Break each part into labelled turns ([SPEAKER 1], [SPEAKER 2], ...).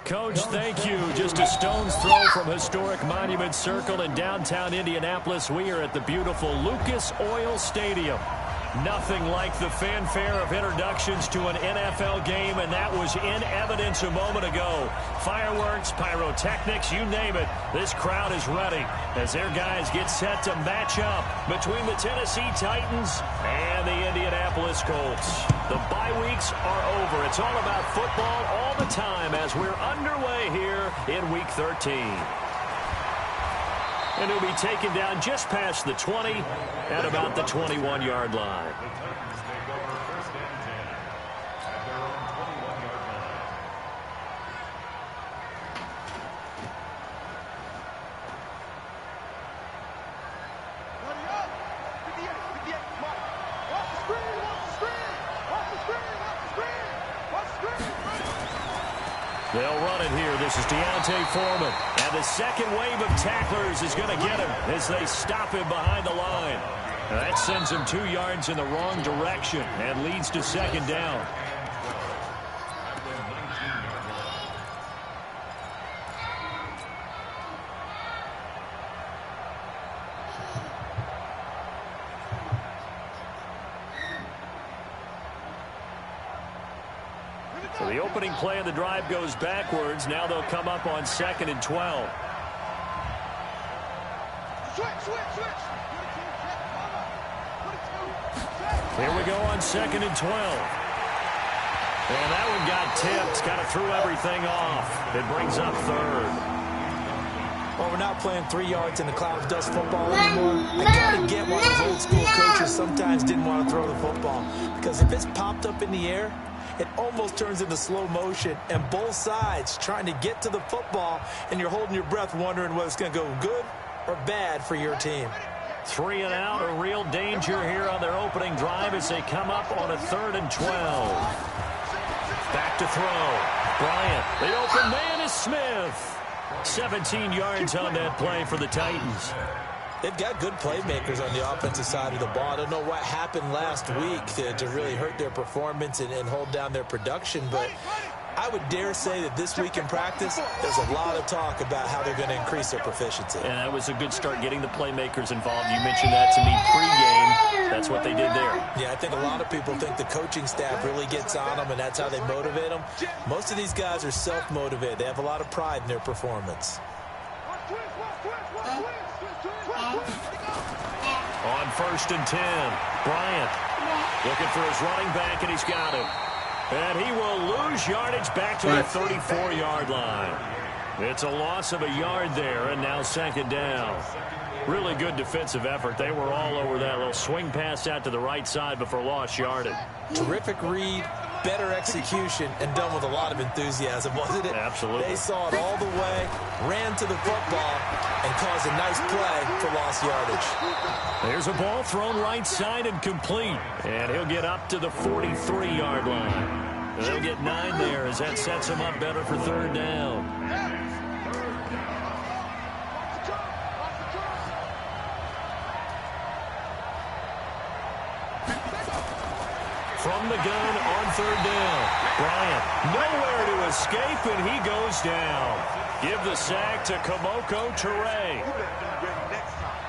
[SPEAKER 1] Coach, thank you. Just a stone's throw from historic Monument Circle in downtown Indianapolis. We are at the beautiful Lucas Oil Stadium. Nothing like the fanfare of introductions to an NFL game, and that was in evidence a moment ago. Fireworks, pyrotechnics, you name it. This crowd is ready as their guys get set to match up between the Tennessee Titans and the Indianapolis Colts. The bye weeks are over. It's all about football all the time as we're underway here in Week 13. And he'll be taken down just past the 20 at about the 21-yard line. They'll run it here. This is Deontay Foreman. And the second wave of tacklers is going to get him as they stop him behind the line. And that sends him 2 yards in the wrong direction and leads to second down. So the opening play of the drive goes backwards. Now they'll come up on 2nd and 12. Here we go on 2nd and 12. And that one got tipped. Kind of threw everything off. It brings up 3rd.
[SPEAKER 2] Well, we're not playing 3 yards in the cloud of dust football anymore. I kind of get why those old school coaches sometimes didn't want to throw the football. Because if it's popped up in the air, it almost turns into slow motion, and both sides trying to get to the football, and you're holding your breath wondering whether it's going to go good or bad for your team.
[SPEAKER 1] 3 and out, a real danger here on their opening drive as they come up on a 3rd and 12. Back to throw. Bryant, the open man is Smith. 17 yards on that play for the Titans.
[SPEAKER 2] They've got good playmakers on the offensive side of the ball. I don't know what happened last week to really hurt their performance and hold down their production, but I would dare say that this week in practice, there's a lot of talk about how they're going to increase their proficiency.
[SPEAKER 1] And that was a good start getting the playmakers involved. You mentioned that to me pregame. That's what they did there.
[SPEAKER 2] Yeah, I think a lot of people think the coaching staff really gets on them, and that's how they motivate them. Most of these guys are self-motivated. They have a lot of pride in their performance.
[SPEAKER 1] On 1st and 10, Bryant looking for his running back, and he's got him. And he will lose yardage back to the 34-yard line. It's a loss of a yard there, and now 2nd down. Really good defensive effort. They were all over that little swing pass out to the right side before lost yardage.
[SPEAKER 2] Terrific read, better execution, and done with a lot of enthusiasm, wasn't it?
[SPEAKER 1] Absolutely.
[SPEAKER 2] They saw it all the way, ran to the football, and caused a nice play for lost yardage.
[SPEAKER 1] There's a ball thrown right side and complete. And he'll get up to the 43-yard line. They'll get 9 there as that sets him up better for 3rd down. From the gun on 3rd down. Bryant nowhere to escape, and he goes down. Give the sack to Kamoko Toure.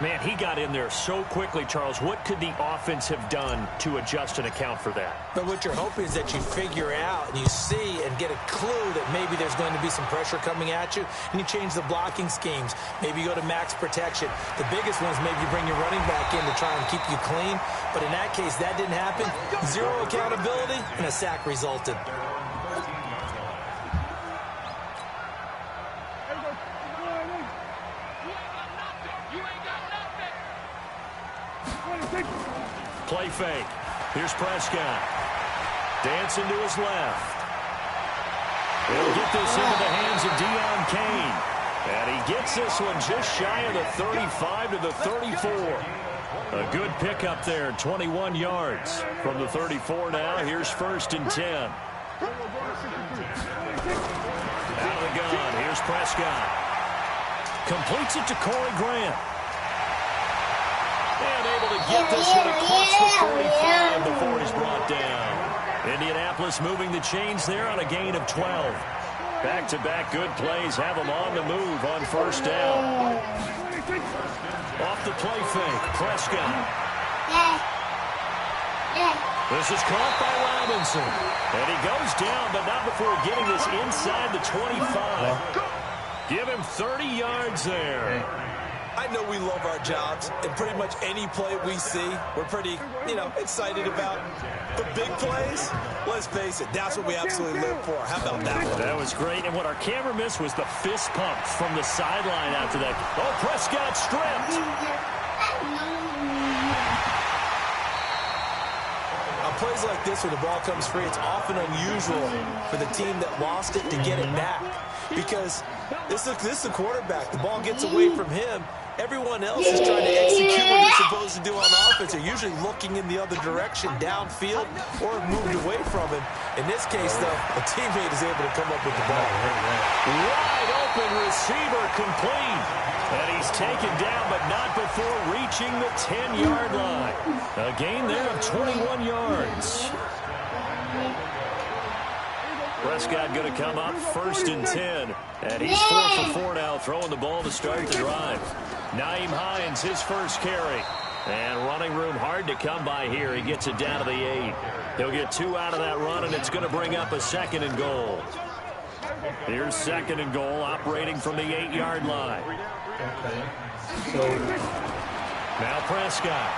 [SPEAKER 1] Man, he got in there so quickly, Charles. What could the offense have done to adjust and account for that?
[SPEAKER 2] But what you're hoping is that you figure out and you see and get a clue that maybe there's going to be some pressure coming at you, and you change the blocking schemes. Maybe you go to max protection. The biggest one is maybe you bring your running back in to try and keep you clean. But in that case, that didn't happen. 0 accountability, and a sack resulted.
[SPEAKER 1] Play fake. Here's Prescott. Dancing to his left. He'll get this into the hands of Deion Kane. And he gets this one just shy of the 35 to the 34. A good pickup there, 21 yards. From the 34 now, here's 1st and 10. Out of the gun, here's Prescott. Completes it to Corey Grant. And able to get this one across the 45 before he's brought down. Indianapolis moving the chains there on a gain of 12. Back-to-back good plays have them on the move on first down. Off the play fake, Prescott. This is caught by Robinson. And he goes down, but not before getting this inside the 25. Give him 30 yards there.
[SPEAKER 2] I know we love our jobs, and pretty much any play we see, we're pretty, excited about. The big plays, let's face it, that's what we absolutely live for. How about that one?
[SPEAKER 1] That was great, and what our camera missed was the fist pump from the sideline after that. Oh, Prescott stripped.
[SPEAKER 2] On plays like this where the ball comes free, it's often unusual for the team that lost it to get it back. Because this is the quarterback. The ball gets away from him. Everyone else is trying to execute what they're supposed to do on offense. They're usually looking in the other direction, downfield, or moved away from him. In this case, though, a teammate is able to come up with the ball.
[SPEAKER 1] Wide open receiver complete. And he's taken down, but not before reaching the 10-yard line. A gain there of 21 yards. Prescott going to come up 1st and 10. And he's 4 for 4 now, throwing the ball to start the drive. Nyheim Hines, his first carry. And running room hard to come by here. He gets it down to the 8. He'll get 2 out of that run, and it's going to bring up a 2nd and goal. Here's 2nd and goal, operating from the 8-yard line.
[SPEAKER 3] Okay. So
[SPEAKER 1] now Prescott.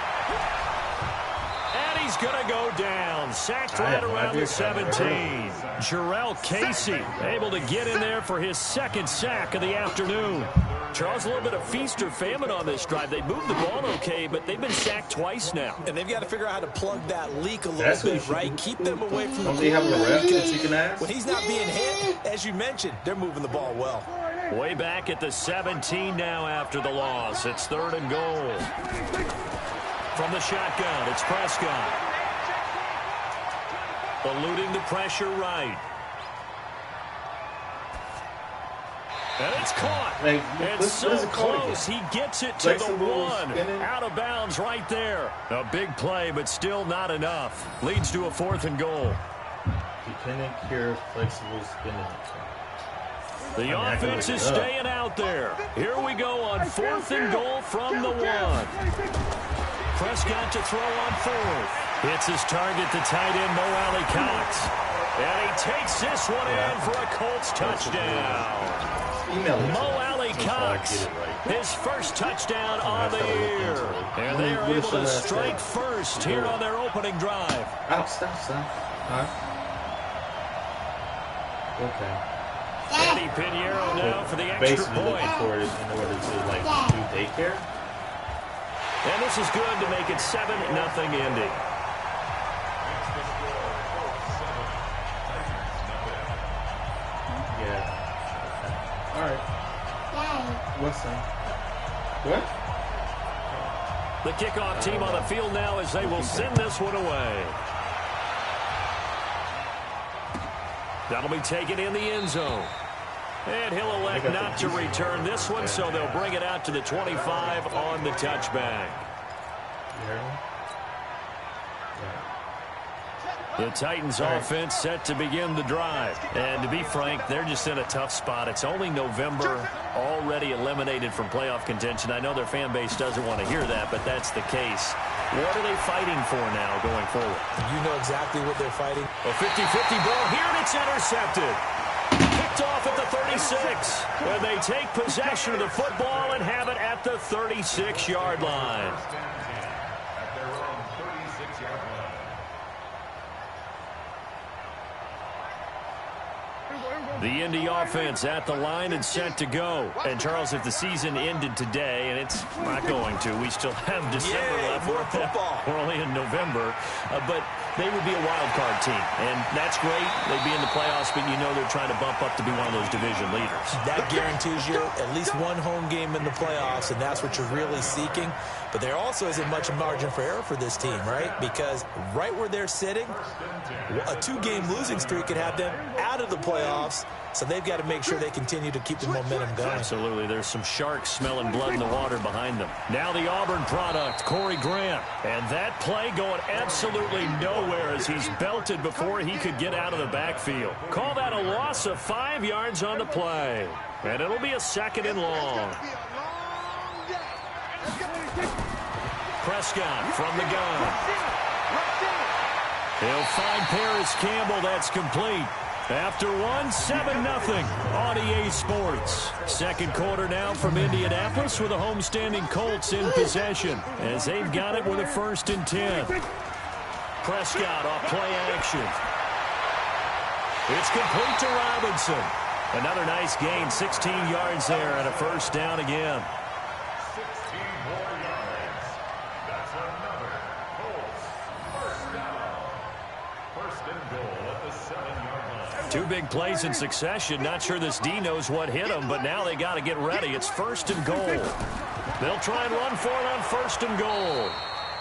[SPEAKER 1] And he's going to go down. Sacked right around the 17. Jarrell Casey able to get in there for his 2nd sack of the afternoon. Charles, a little bit of feast or famine on this drive. They moved the ball okay, but they've been sacked twice now.
[SPEAKER 2] And they've got to figure out how to plug that leak a little bit, right? Keep them away from the
[SPEAKER 3] ball. They have a ref that you can ask?
[SPEAKER 2] When he's not being hit, as you mentioned, they're moving the ball well.
[SPEAKER 1] Way back at the 17 now after the loss. It's 3rd and goal. From the shotgun, it's Prescott. Eluding the pressure right. And it's caught. It's so close. He gets it to the 1. Out of bounds right there. A big play, but still not enough. Leads to a 4th and goal.
[SPEAKER 3] Dependent cure, flexible spinning.
[SPEAKER 1] The offense is staying out there. Here we go on 4th and goal from the 1. Prescott to throw on 4th. Hits his target, the tight end, Mo Alley-Cox. And he takes this one in for a Colts touchdown. Mo Alley-Cox, his first touchdown on the year. And they are able to strike first here on their opening drive.
[SPEAKER 3] Stop. Huh? Okay.
[SPEAKER 1] Eddie Pinheiro now for the extra point.
[SPEAKER 3] Looking for it in order to, do daycare.
[SPEAKER 1] And this is good to make it 7-0 Indy.
[SPEAKER 3] Yeah. All right. What's that? What?
[SPEAKER 1] The kickoff team on the field now as they will send this one away. That'll be taken in the end zone. And he'll elect not to return this one, so they'll bring it out to the 25 on the touchback. The Titans offense set to begin the drive. And to be frank, they're just in a tough spot. It's only November, already eliminated from playoff contention. I know their fan base doesn't want to hear that, but that's the case. What are they fighting for now going forward?
[SPEAKER 2] You know exactly what they're fighting.
[SPEAKER 1] A 50-50 ball here, and it's intercepted. Picked off at the 36. And they take possession of the football and have it at the 36-yard line. The Indy offense at the line and set to go. And, Charles, if the season ended today, and it's not going to, we still have December left.
[SPEAKER 2] More football.
[SPEAKER 1] We're only in November. But they would be a wild card team. And that's great. They'd be in the playoffs, but you know they're trying to bump up to be one of those division leaders. That
[SPEAKER 2] guarantees you at least one home game in the playoffs, and that's what you're really seeking. But there also isn't much margin for error for this team, right? Because right where they're sitting, a 2-game losing streak could have them out of the playoffs So they've got to make sure they continue to keep the momentum going.
[SPEAKER 1] Absolutely. There's some sharks smelling blood in the water behind them. Now the Auburn product, Corey Grant. And that play going absolutely nowhere as he's belted before he could get out of the backfield. Call that a loss of 5 yards on the play. And it'll be a 2nd and long. Prescott from the gun. He'll find Paris Campbell. That's complete. After 7-0 on EA Sports. Second quarter now from Indianapolis with the homestanding Colts in possession as they've got it with a 1st and 10. Prescott off play action. It's complete to Robinson. Another nice gain, 16 yards there and a 1st down again.
[SPEAKER 4] 16 more yards. That's another Colts 1st down. 1st and goal at the 7-yard line.
[SPEAKER 1] 2 big plays in succession. Not sure this D knows what hit him, but now they got to get ready. It's 1st and goal. They'll try and run for it on 1st and goal.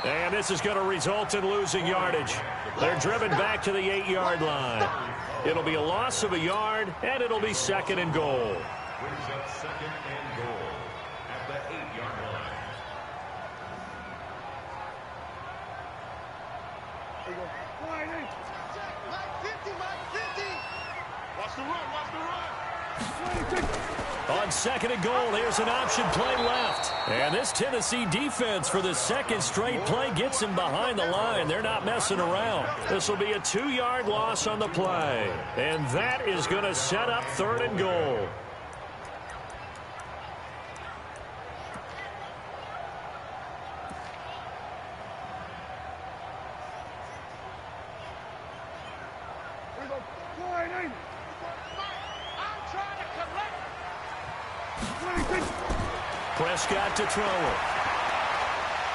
[SPEAKER 1] And this is going to result in losing yardage. They're driven back to the 8-yard line. It'll be a loss of a yard, and it'll be 2nd and goal.
[SPEAKER 4] Brings up 2nd and goal at the 8-yard line.
[SPEAKER 5] Watch the run, watch the run.
[SPEAKER 1] On 2nd and goal, here's an option play left. And this Tennessee defense for the 2nd straight play gets him behind the line. They're not messing around. This will be a 2-yard loss on the play. And that is going to set up 3rd and goal. Prescott to throw it.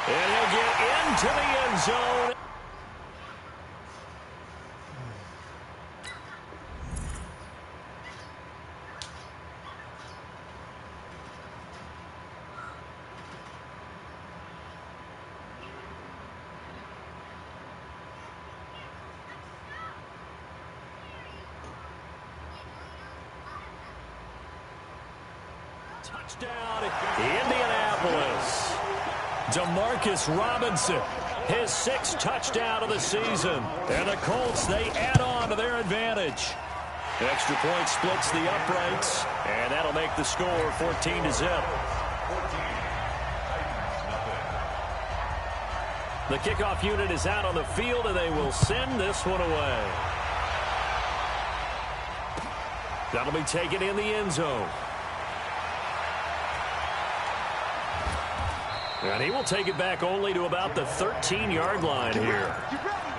[SPEAKER 1] And he'll get into the end zone. Touchdown, Indianapolis. Demarcus Robinson, his 6th touchdown of the season. And the Colts, they add on to their advantage. Extra point splits the uprights, and that'll make the score 14-0. The kickoff unit is out on the field, and they will send this one away. That'll be taken in the end zone. And he will take it back only to about the 13-yard line here.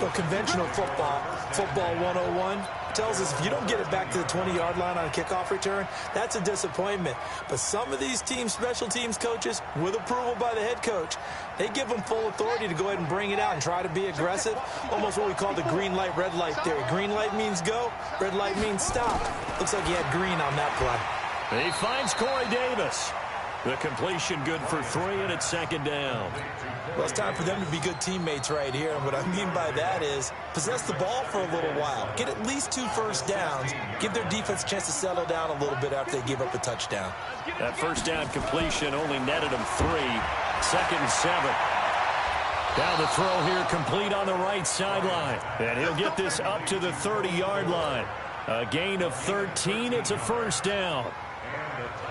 [SPEAKER 2] But conventional football 101, tells us if you don't get it back to the 20-yard line on a kickoff return, that's a disappointment. But some of these teams, special teams coaches, with approval by the head coach, they give them full authority to go ahead and bring it out and try to be aggressive. Almost what we call the green light, red light theory. Green light means go, red light means stop. Looks like he had green on that play.
[SPEAKER 1] He finds Corey Davis. The completion good for 3, and it's 2nd down.
[SPEAKER 2] Well, it's time for them to be good teammates right here. And what I mean by that is possess the ball for a little while. Get at least 2 first downs. Give their defense a chance to settle down a little bit after they give up a touchdown.
[SPEAKER 1] That first down completion only netted him 3. 2nd and 7. Down the throw here, complete on the right sideline. And he'll get this up to the 30-yard line. A gain of 13. It's a 1st down.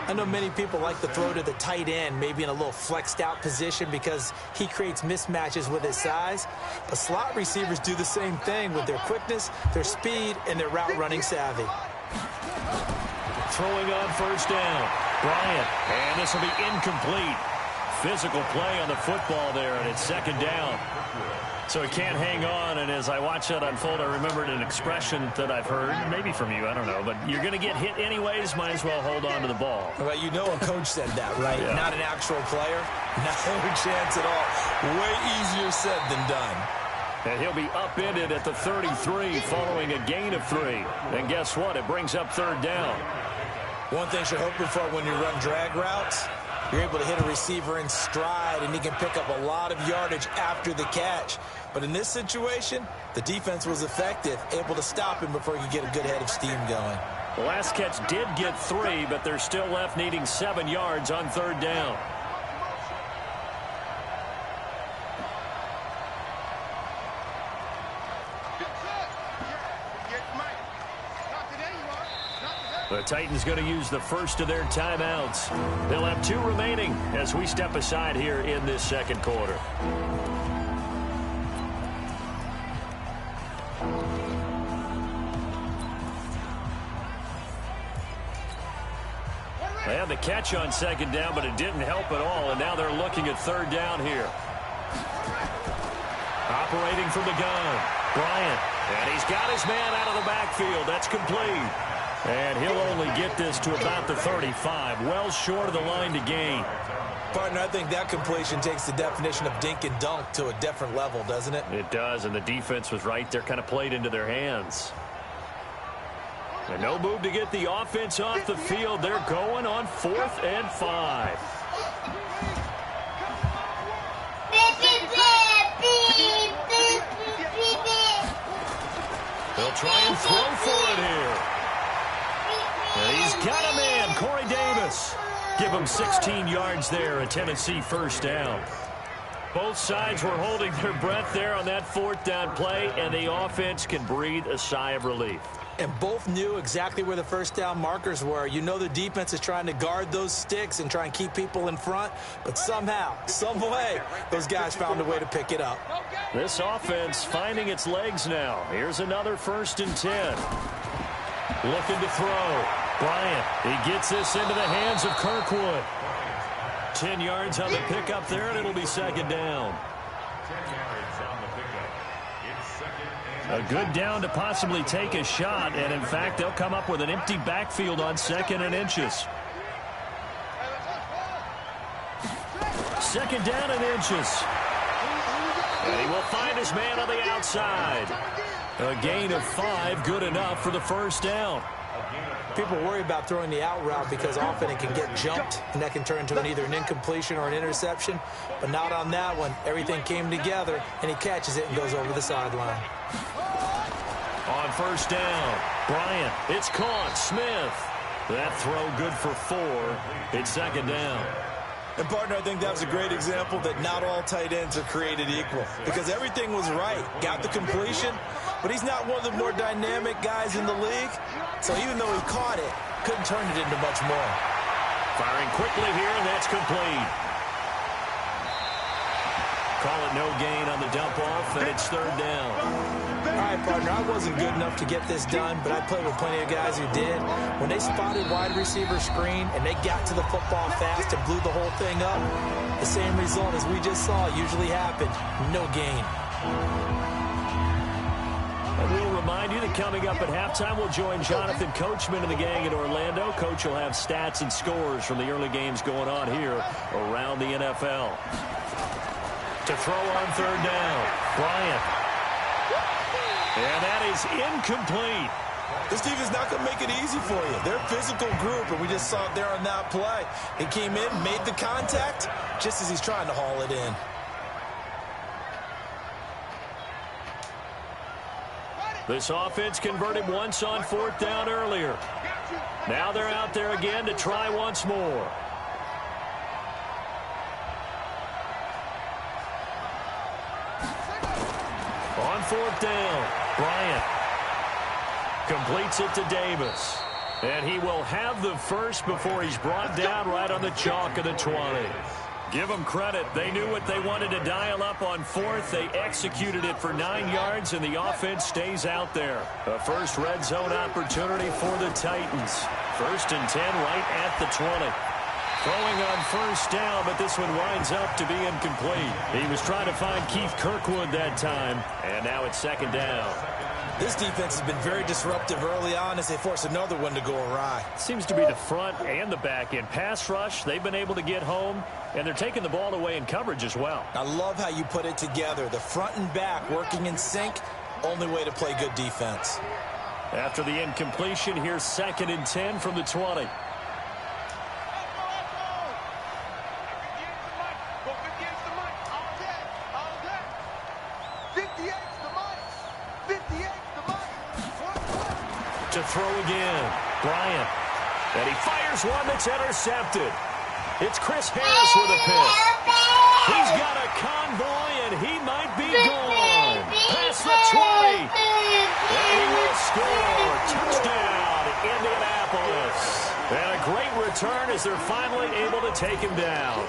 [SPEAKER 2] I know many people like to throw to the tight end, maybe in a little flexed out position because he creates mismatches with his size. But slot receivers do the same thing with their quickness, their speed, and their route running savvy.
[SPEAKER 1] Throwing on 1st down. Bryant, and this will be incomplete. Physical play on the football there, and it's 2nd down. So he can't hang on, and as I watch that unfold, I remembered an expression that I've heard, maybe from you, I don't know, but you're going to get hit anyways, might as well hold on to the ball.
[SPEAKER 2] Well, you know a coach said that, right?
[SPEAKER 1] Yeah.
[SPEAKER 2] Not an actual player. No chance at all. Way easier said than done.
[SPEAKER 1] And he'll be upended at the 33 following a gain of 3. And guess what? It brings up 3rd down.
[SPEAKER 2] One thing you're hoping for when you run drag routes, you're able to hit a receiver in stride, and he can pick up a lot of yardage after the catch. But in this situation, the defense was effective, able to stop him before he could get a good head of steam going.
[SPEAKER 1] The last catch did get 3, but they're still left needing 7 yards on 3rd down. The Titans going to use the first of their timeouts. They'll have 2 remaining as we step aside here in this second quarter. They had the catch on 2nd down, but it didn't help at all, and now they're looking at 3rd down here. Operating from the gun, Bryant, and he's got his man out of the backfield. That's complete. And he'll only get this to about the 35, well short of the line to gain.
[SPEAKER 2] Partner, I think that completion takes the definition of dink and dunk to a different level, doesn't it?
[SPEAKER 1] It does, and the defense was right there, kind of played into their hands. And no move to get the offense off the field. They're going on 4th and 5. They'll try and throw for it here. And he's got a man, Corey Davis. Give him 16 yards there, a Tennessee 1st down. Both sides were holding their breath there on that 4th down play, and the offense can breathe a sigh of relief.
[SPEAKER 2] And both knew exactly where the 1st down markers were. You know the defense is trying to guard those sticks and try and keep people in front, but somehow, some way, those guys found a way to pick it up.
[SPEAKER 1] This offense finding its legs now. Here's another 1st and 10. Looking to throw. Bryant, he gets this into the hands of Kirkwood. 10 yards on the pickup there, and it'll be 2nd down.
[SPEAKER 4] 10 yards on the pickup. It's 2nd and
[SPEAKER 1] A good down to possibly take a shot, and in fact, they'll come up with an empty backfield on 2nd and inches. 2nd down and inches. And he will find his man on the outside. A gain of 5, good enough for the 1st down.
[SPEAKER 2] People worry about throwing the out route because often it can get jumped, and that can turn into either an incompletion or an interception. But not on that one. Everything came together, and he catches it and goes over the sideline.
[SPEAKER 1] On 1st down, Bryant, it's caught. Smith. That throw good for 4. It's 2nd down.
[SPEAKER 2] And, partner, I think that was a great example that not all tight ends are created equal because everything was right. Got the completion, but he's not one of the more dynamic guys in the league. So even though he caught it, couldn't turn it into much more.
[SPEAKER 1] Firing quickly here, and that's complete. Call it no gain on the dump off, and it's 3rd down.
[SPEAKER 2] All right, partner, I wasn't good enough to get this done, but I played with plenty of guys who did. When they spotted wide receiver screen and they got to the football fast and blew the whole thing up, the same result as we just saw usually happened. No gain.
[SPEAKER 1] And we'll remind you that coming up at halftime, we'll join Jonathan Coachman and the gang in Orlando. Coach will have stats and scores from the early games going on here around the NFL. To throw on 3rd down, Bryant. And that is incomplete.
[SPEAKER 2] This defense is not going to make it easy for you. They're a physical group, and we just saw it there on that play. He came in, made the contact, just as he's trying to haul it in.
[SPEAKER 1] This offense converted once on 4th down earlier. Now they're out there again to try once more. On 4th down, Bryant completes it to Davis. And he will have the first before he's brought down right on the chalk of the 20. Give them credit. They knew what they wanted to dial up on 4th. They executed it for 9 yards, and the offense stays out there. A first red zone opportunity for the Titans. 1st and 10 right at the 20. Throwing on 1st down, but this one winds up to be incomplete. He was trying to find Keith Kirkwood that time, and now it's 2nd down.
[SPEAKER 2] This defense has been very disruptive early on as they force another one to go awry.
[SPEAKER 1] Seems to be the front and the back end. Pass rush, they've been able to get home, and they're taking the ball away in coverage as well.
[SPEAKER 2] I love how you put it together. The front and back working in sync, only way to play good defense.
[SPEAKER 1] After the incompletion, here's 2nd and 10 from the 20. To throw again. Bryant. And he fires one that's intercepted. It's Chris Harris with a pick. He's got a convoy, and he might be gone. Past the 20. And he will score. Touchdown, Indianapolis. And a great return as they're finally able to take him down.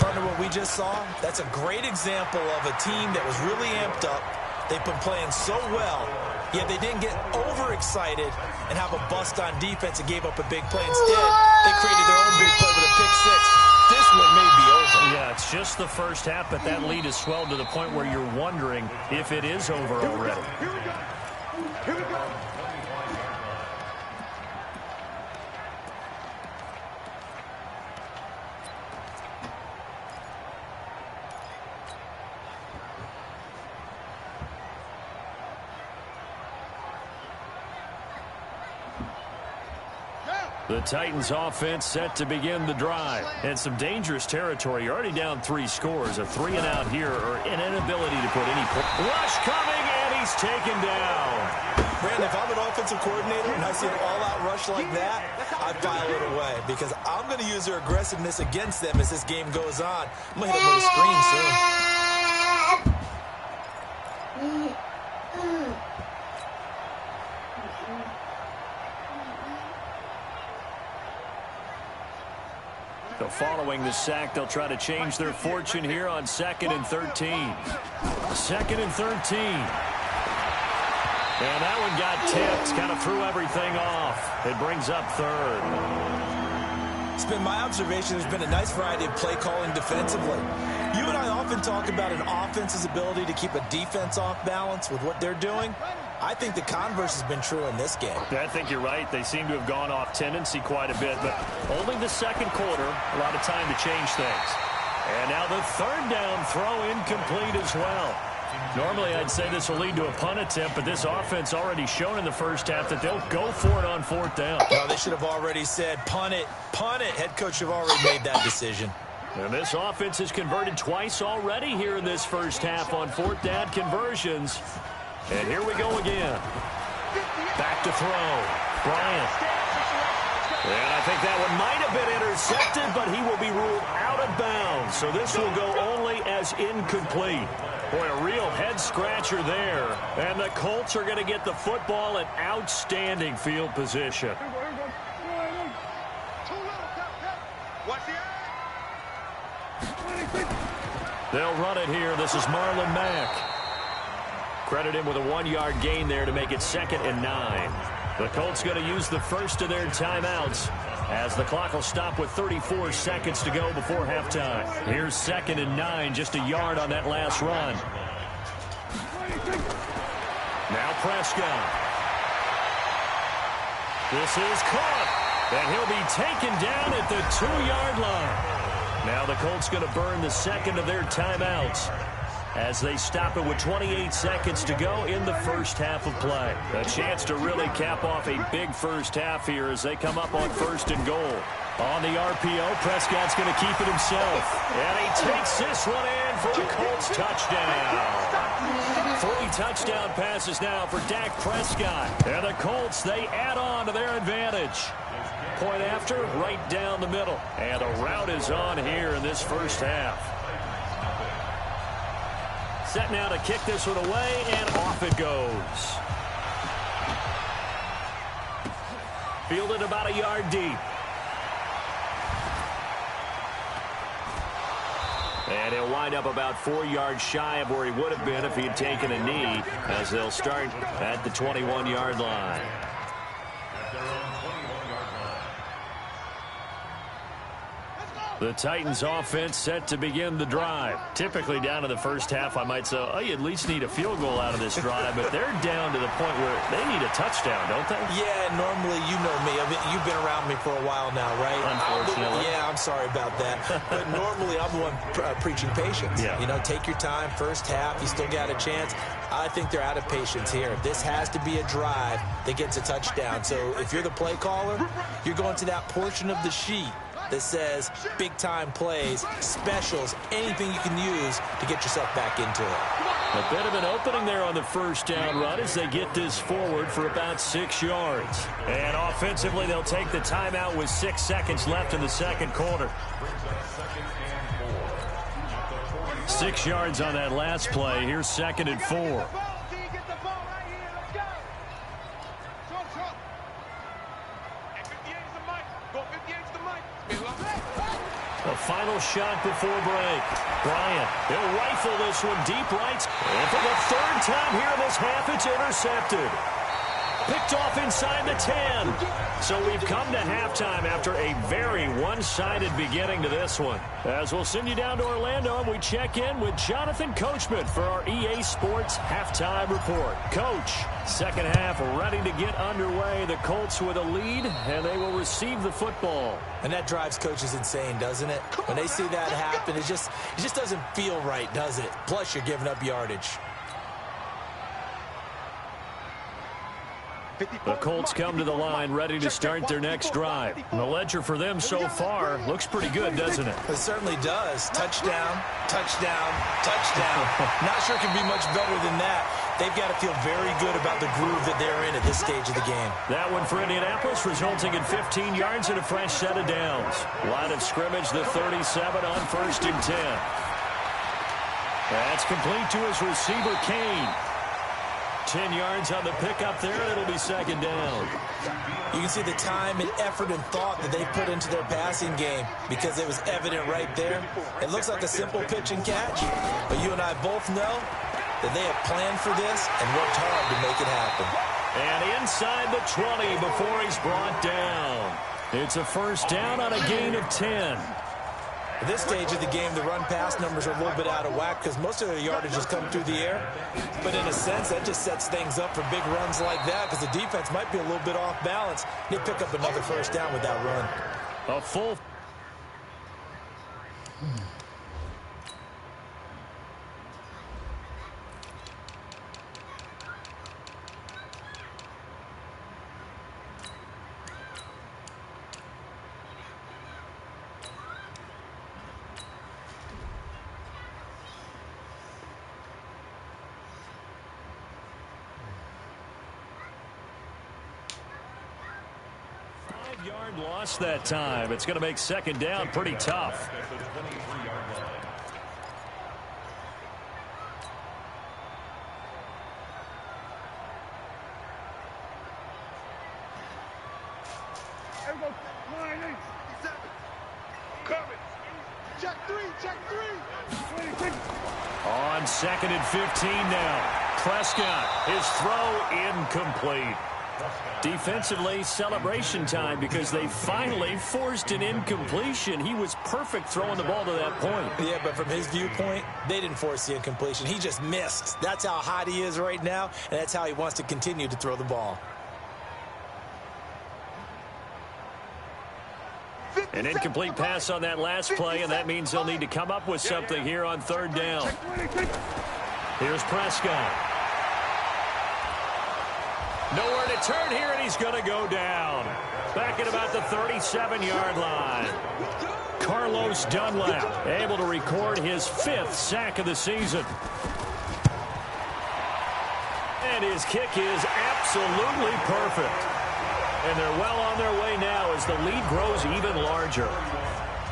[SPEAKER 2] Partner, what we just saw, that's a great example of a team that was really amped up. They've been playing so well, yet they didn't get overexcited and have a bust on defense and gave up a big play. Instead, they created their own big play with a pick six. This one may be over.
[SPEAKER 1] Yeah, it's just the first half, but that lead has swelled to the point where you're wondering if it is over already.
[SPEAKER 5] Here we go. Here we go.
[SPEAKER 1] The Titans offense set to begin the drive. And some dangerous territory. You're already down 3 scores. A 3-and-out here or an inability to put any rush coming, and he's taken down.
[SPEAKER 2] Brandon, if I'm an offensive coordinator and I see an all-out rush like that, I file it away because I'm going to use their aggressiveness against them as this game goes on. I'm going to hit them with a screen soon.
[SPEAKER 1] So following the sack, they'll try to change their fortune here on 2nd and 13. 2nd and 13. And that one got tipped, kind of threw everything off. It brings up 3rd.
[SPEAKER 2] It's been my observation there's been a nice variety of play calling defensively. You and I often talk about an offense's ability to keep a defense off balance with what they're doing. I think the converse has been true in this game.
[SPEAKER 1] I think you're right. They seem to have gone off tendency quite a bit, but only the 2nd quarter, a lot of time to change things. And now the 3rd down throw incomplete as well. Normally I'd say this will lead to a punt attempt, but this offense already shown in the first half that they'll go for it on 4th down.
[SPEAKER 2] Well, they should have already said punt it, punt it. Head coach should have already made that decision.
[SPEAKER 1] And this offense has converted twice already here in this first half on 4th down conversions. And here we go again. Back to throw. Bryant. And I think that one might have been intercepted, but he will be ruled out of bounds. So this will go only as incomplete. Boy, a real head-scratcher there. And the Colts are going to get the football in outstanding field position. They'll run it here. This is Marlon Mack. Credit him with a 1-yard gain there to make it 2nd and 9. The Colts going to use the first of their timeouts as the clock will stop with 34 seconds to go before halftime. Here's 2nd and 9, just a yard on that last run. Now Prescott. This is caught, and he'll be taken down at the 2-yard line. Now the Colts going to burn the 2nd of their timeouts as they stop it with 28 seconds to go in the first half of play. A chance to really cap off a big first half here as they come up on 1st and goal. On the RPO, Prescott's going to keep it himself. And he takes this one in for a Colts touchdown. 3 touchdown passes now for Dak Prescott. And the Colts, they add on to their advantage. Point after, right down the middle. And a route is on here in this first half. Set now to kick this one away, and off it goes. Fielded about a yard deep. And he'll wind up about 4 yards shy of where he would have been if he had taken a knee, as they'll start at the 21-yard line. The Titans offense set to begin the drive. Typically down to the first half, I might say, oh, you at least need a field goal out of this drive, but they're down to the point where they need a touchdown, don't they?
[SPEAKER 2] Yeah, normally, you know me. I mean, you've been around me for a while now, right?
[SPEAKER 1] Unfortunately.
[SPEAKER 2] Yeah, I'm sorry about that. But normally, I'm the one preaching patience.
[SPEAKER 1] Yeah.
[SPEAKER 2] You know, take your time. First half, you still got a chance. I think they're out of patience here. This has to be a drive that gets a touchdown. So if you're the play caller, you're going to that portion of the sheet that says big-time plays, specials, anything you can use to get yourself back into it.
[SPEAKER 1] A bit of an opening there on the first down run as they get this forward for about 6 yards. And offensively, they'll take the timeout with 6 seconds left in the second quarter. 6 yards on that last play. Here's 2nd and 4. A final shot before break. Bryant, he'll rifle this one deep right. And for the 3rd time here in this half, it's intercepted. Picked off inside the 10. So we've come to halftime after a very one-sided beginning to this one. As we'll send you down to Orlando, and we check in with Jonathan Coachman for our EA Sports Halftime Report. Coach, second half ready to get underway. The Colts with a lead, and they will receive the football.
[SPEAKER 2] And that drives coaches insane, doesn't it? When they see that happen, it just doesn't feel right, does it? Plus, you're giving up yardage.
[SPEAKER 1] The Colts come to the line ready to start their next drive. The ledger for them so far looks pretty good, doesn't it?
[SPEAKER 2] It certainly does. Touchdown, touchdown, touchdown. Not sure it can be much better than that. They've got to feel very good about the groove that they're in at this stage of the game.
[SPEAKER 1] That one for Indianapolis, resulting in 15 yards and a fresh set of downs. Line of scrimmage, the 37 on 1st and 10. That's complete to his receiver, Kane. 10 yards on the pickup there, and it'll be 2nd down.
[SPEAKER 2] You can see the time and effort and thought that they put into their passing game because it was evident right there. It looks like a simple pitch and catch, but you and I both know that they have planned for this and worked hard to make it happen.
[SPEAKER 1] And inside the 20 before he's brought down. It's a 1st down on a gain of 10.
[SPEAKER 2] At this stage of the game, the run-pass numbers are a little bit out of whack because most of their yardage has come through the air. But in a sense, that just sets things up for big runs like that because the defense might be a little bit off balance. They pick up another 1st down with that run.
[SPEAKER 1] A full... Yard loss that time. It's going to make 2nd down pretty tough. On 2nd and 15 now. Prescott, his throw incomplete. Defensively, celebration time because they finally forced an incompletion. He was perfect throwing the ball to that point.
[SPEAKER 2] Yeah, but from his viewpoint, they didn't force the incompletion. He just missed. That's how hot he is right now, and that's how he wants to continue to throw the ball.
[SPEAKER 1] An incomplete pass on that last play, and that means they'll need to come up with something here on 3rd down. Here's Prescott. Nowhere to turn here, and he's going to go down. Back at about the 37-yard line. Carlos Dunlap able to record his 5th sack of the season. And his kick is absolutely perfect. And they're well on their way now as the lead grows even larger.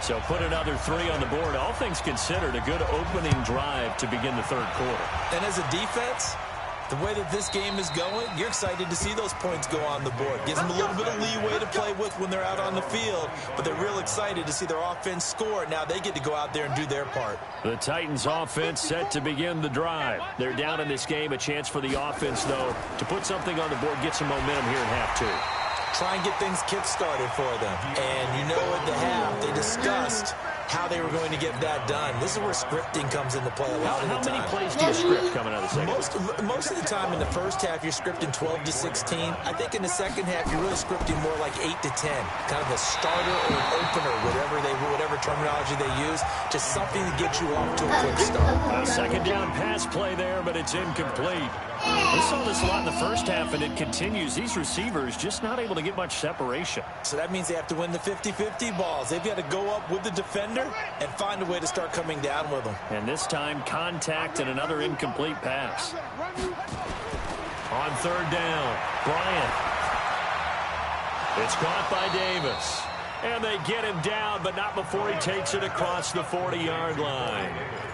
[SPEAKER 1] So put another 3 on the board. All things considered, a good opening drive to begin the 3rd quarter.
[SPEAKER 2] And as a defense, the way that this game is going, you're excited to see those points go on the board. Gives them a little bit of leeway to play with when they're out on the field, but they're real excited to see their offense score. Now they get to go out there and do their part.
[SPEAKER 1] The Titans offense set to begin the drive. They're down in this game. A chance for the offense, though, to put something on the board, get some momentum here in half 2.
[SPEAKER 2] Try and get things kick-started for them. And you know at the half, they discussed how they were going to get that done. This is where scripting comes into play a lot of the time.
[SPEAKER 1] How many plays do you script coming out of the second?
[SPEAKER 2] Most of the time in the first half, you're scripting 12 to 16. I think in the second half, you're really scripting more like 8 to 10. Kind of a starter or an opener, whatever terminology they use. Just something to get you off to a quick start.
[SPEAKER 1] A 2nd down pass play there, but it's incomplete. We saw this a lot in the first half, and it continues. These receivers just not able to get much separation.
[SPEAKER 2] So that means they have to win the 50-50 balls. They've got to go up with the defender and find a way to start coming down with them.
[SPEAKER 1] And this time, contact and another incomplete pass. On third down, Bryant. It's caught by Davis. And they get him down, but not before he takes it across the 40-yard line.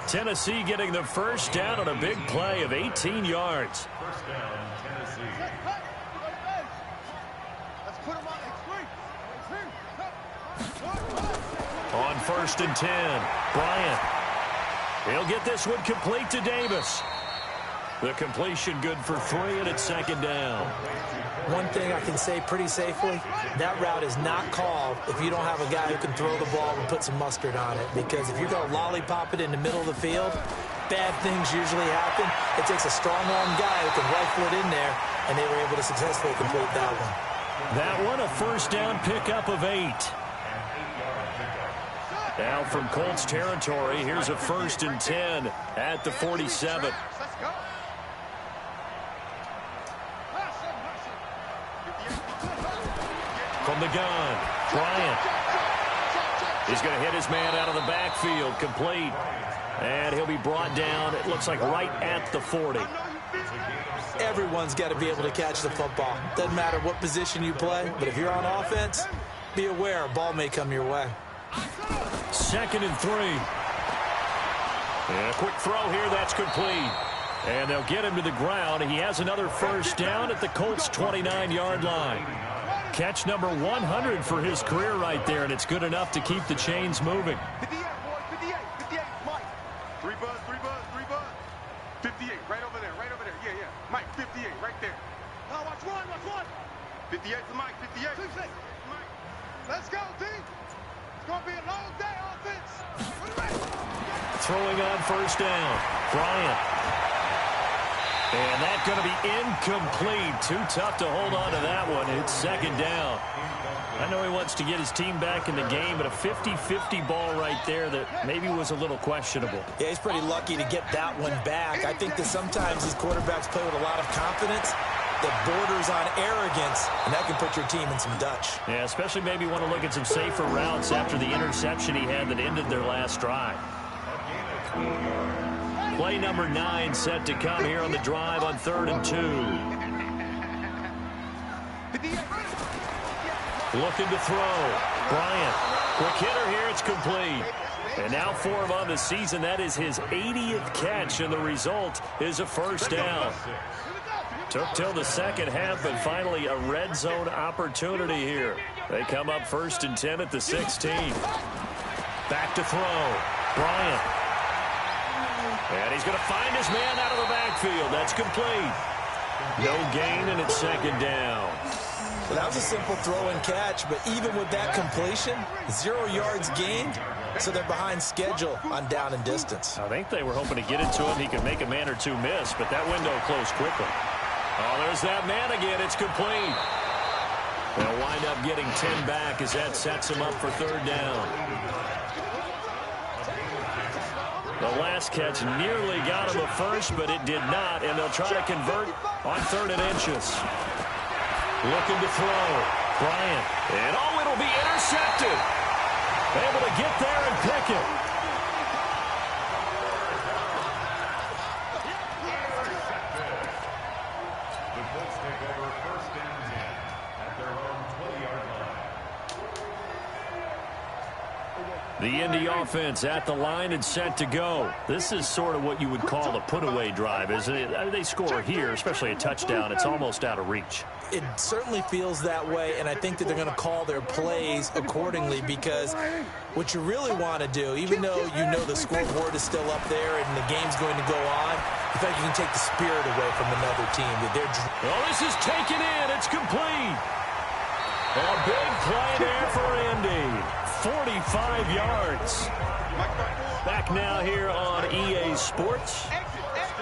[SPEAKER 1] Tennessee getting the first down on a big play of 18 yards.
[SPEAKER 4] First down, Tennessee.
[SPEAKER 1] On first and 10, Bryant. He'll get this one complete to Davis. The completion good for 3, and it's second down.
[SPEAKER 2] One thing I can say pretty safely, that route is not called if you don't have a guy who can throw the ball and put some mustard on it. Because if you're going to lollipop it in the middle of the field, bad things usually happen. It takes a strong-arm guy who can rifle it in there, and they were able to successfully complete that one.
[SPEAKER 1] That one, a first down pickup of 8. Now from Colts territory, here's a first and 10 at the 47. From the gun, Bryant. He's going to hit his man out of the backfield, complete. And he'll be brought down, it looks like right at the 40.
[SPEAKER 2] Everyone's got to be able to catch the football. Doesn't matter what position you play, but if you're on offense, be aware a ball may come your way.
[SPEAKER 1] Second and 3. And a quick throw here, that's complete. And they'll get him to the ground. He has another first down at the Colts' 29-yard line. Catch number 100 for his career right there, and it's good enough to keep the chains moving.
[SPEAKER 5] 58, boys, 58, 58, Mike. 3 buzz, 3 buzz, 3 buzz. 58, right over there, yeah. Mike, 58, right there. Now watch one. 58 to Mike, 58. Mike. Let's go, team. It's going to be a long day, offense.
[SPEAKER 1] Throwing on first down, Bryant. And that's going to be incomplete. Too tough to hold on to that one. It's second down. I know he wants to get his team back in the game, but a 50-50 ball right there that maybe was a little questionable.
[SPEAKER 2] Yeah, he's pretty lucky to get that one back. I think that sometimes these quarterbacks play with a lot of confidence that borders on arrogance, and that can put your team in some Dutch.
[SPEAKER 1] Yeah, especially maybe want to look at some safer routes after the interception he had that ended their last drive. Play number 9 set to come here on the drive on 3rd and 2. Looking to throw. Bryant. Quick hitter here. It's complete. And now for him on the season. That is his 80th catch, and the result is a first down. Took till the second half, but finally a red zone opportunity here. They come up 1st and 10 at the 16. Back to throw. Bryant. And he's going to find his man out of the backfield. That's complete. No gain, and it's second down.
[SPEAKER 2] Well, that was a simple throw and catch, but even with that completion, 0 yards gained, so they're behind schedule on down and distance.
[SPEAKER 1] I think they were hoping to get it to him. He could make a man or two miss, but that window closed quickly. Oh, there's that man again. It's complete. They'll wind up getting 10 back as that sets him up for 3rd down. The last catch nearly got him a first, but it did not, and they'll try to convert on 3rd and inches. Looking to throw. Bryant. And oh, it'll be intercepted. Able to get there and pick it.
[SPEAKER 4] The Colts take over 1st and 10 at their own 20-yard line.
[SPEAKER 1] The Indy offense at the line and set to go. This is sort of what you would call a put-away drive, isn't it? I mean, they score here, especially a touchdown. It's almost out of reach.
[SPEAKER 2] It certainly feels that way, and I think that they're going to call their plays accordingly, because what you really want to do, even though you know the scoreboard is still up there and the game's going to go on, you think you can take the spirit away from another team.
[SPEAKER 1] Well, this is taken in. It's complete. A big play there for Indy. 45 yards. Back now here on EA Sports.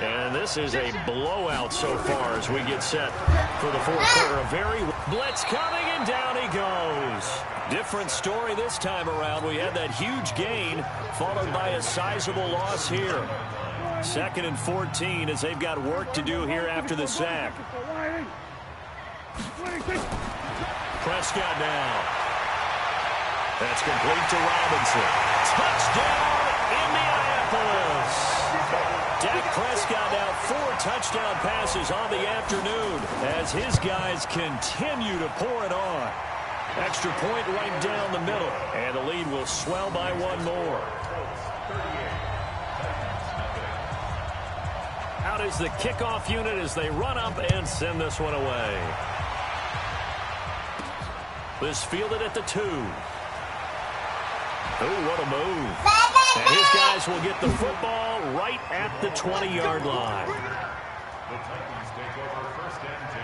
[SPEAKER 1] And this is a blowout so far as we get set for the 4th quarter. A very blitz coming, and down he goes. Different story this time around. We had that huge gain followed by a sizable loss here. 2nd and 14 as they've got work to do here after the sack. Prescott now. That's complete to Robinson. Touchdown, Indianapolis. Dak Prescott now 4 touchdown passes on the afternoon as his guys continue to pour it on. Extra point right down the middle, and the lead will swell by 1 more. Out is the kickoff unit as they run up and send this one away. This fielded at the 2. Oh, what a move. And his guys will get the football right at the 20-yard line.
[SPEAKER 4] The Titans take over 1st and 10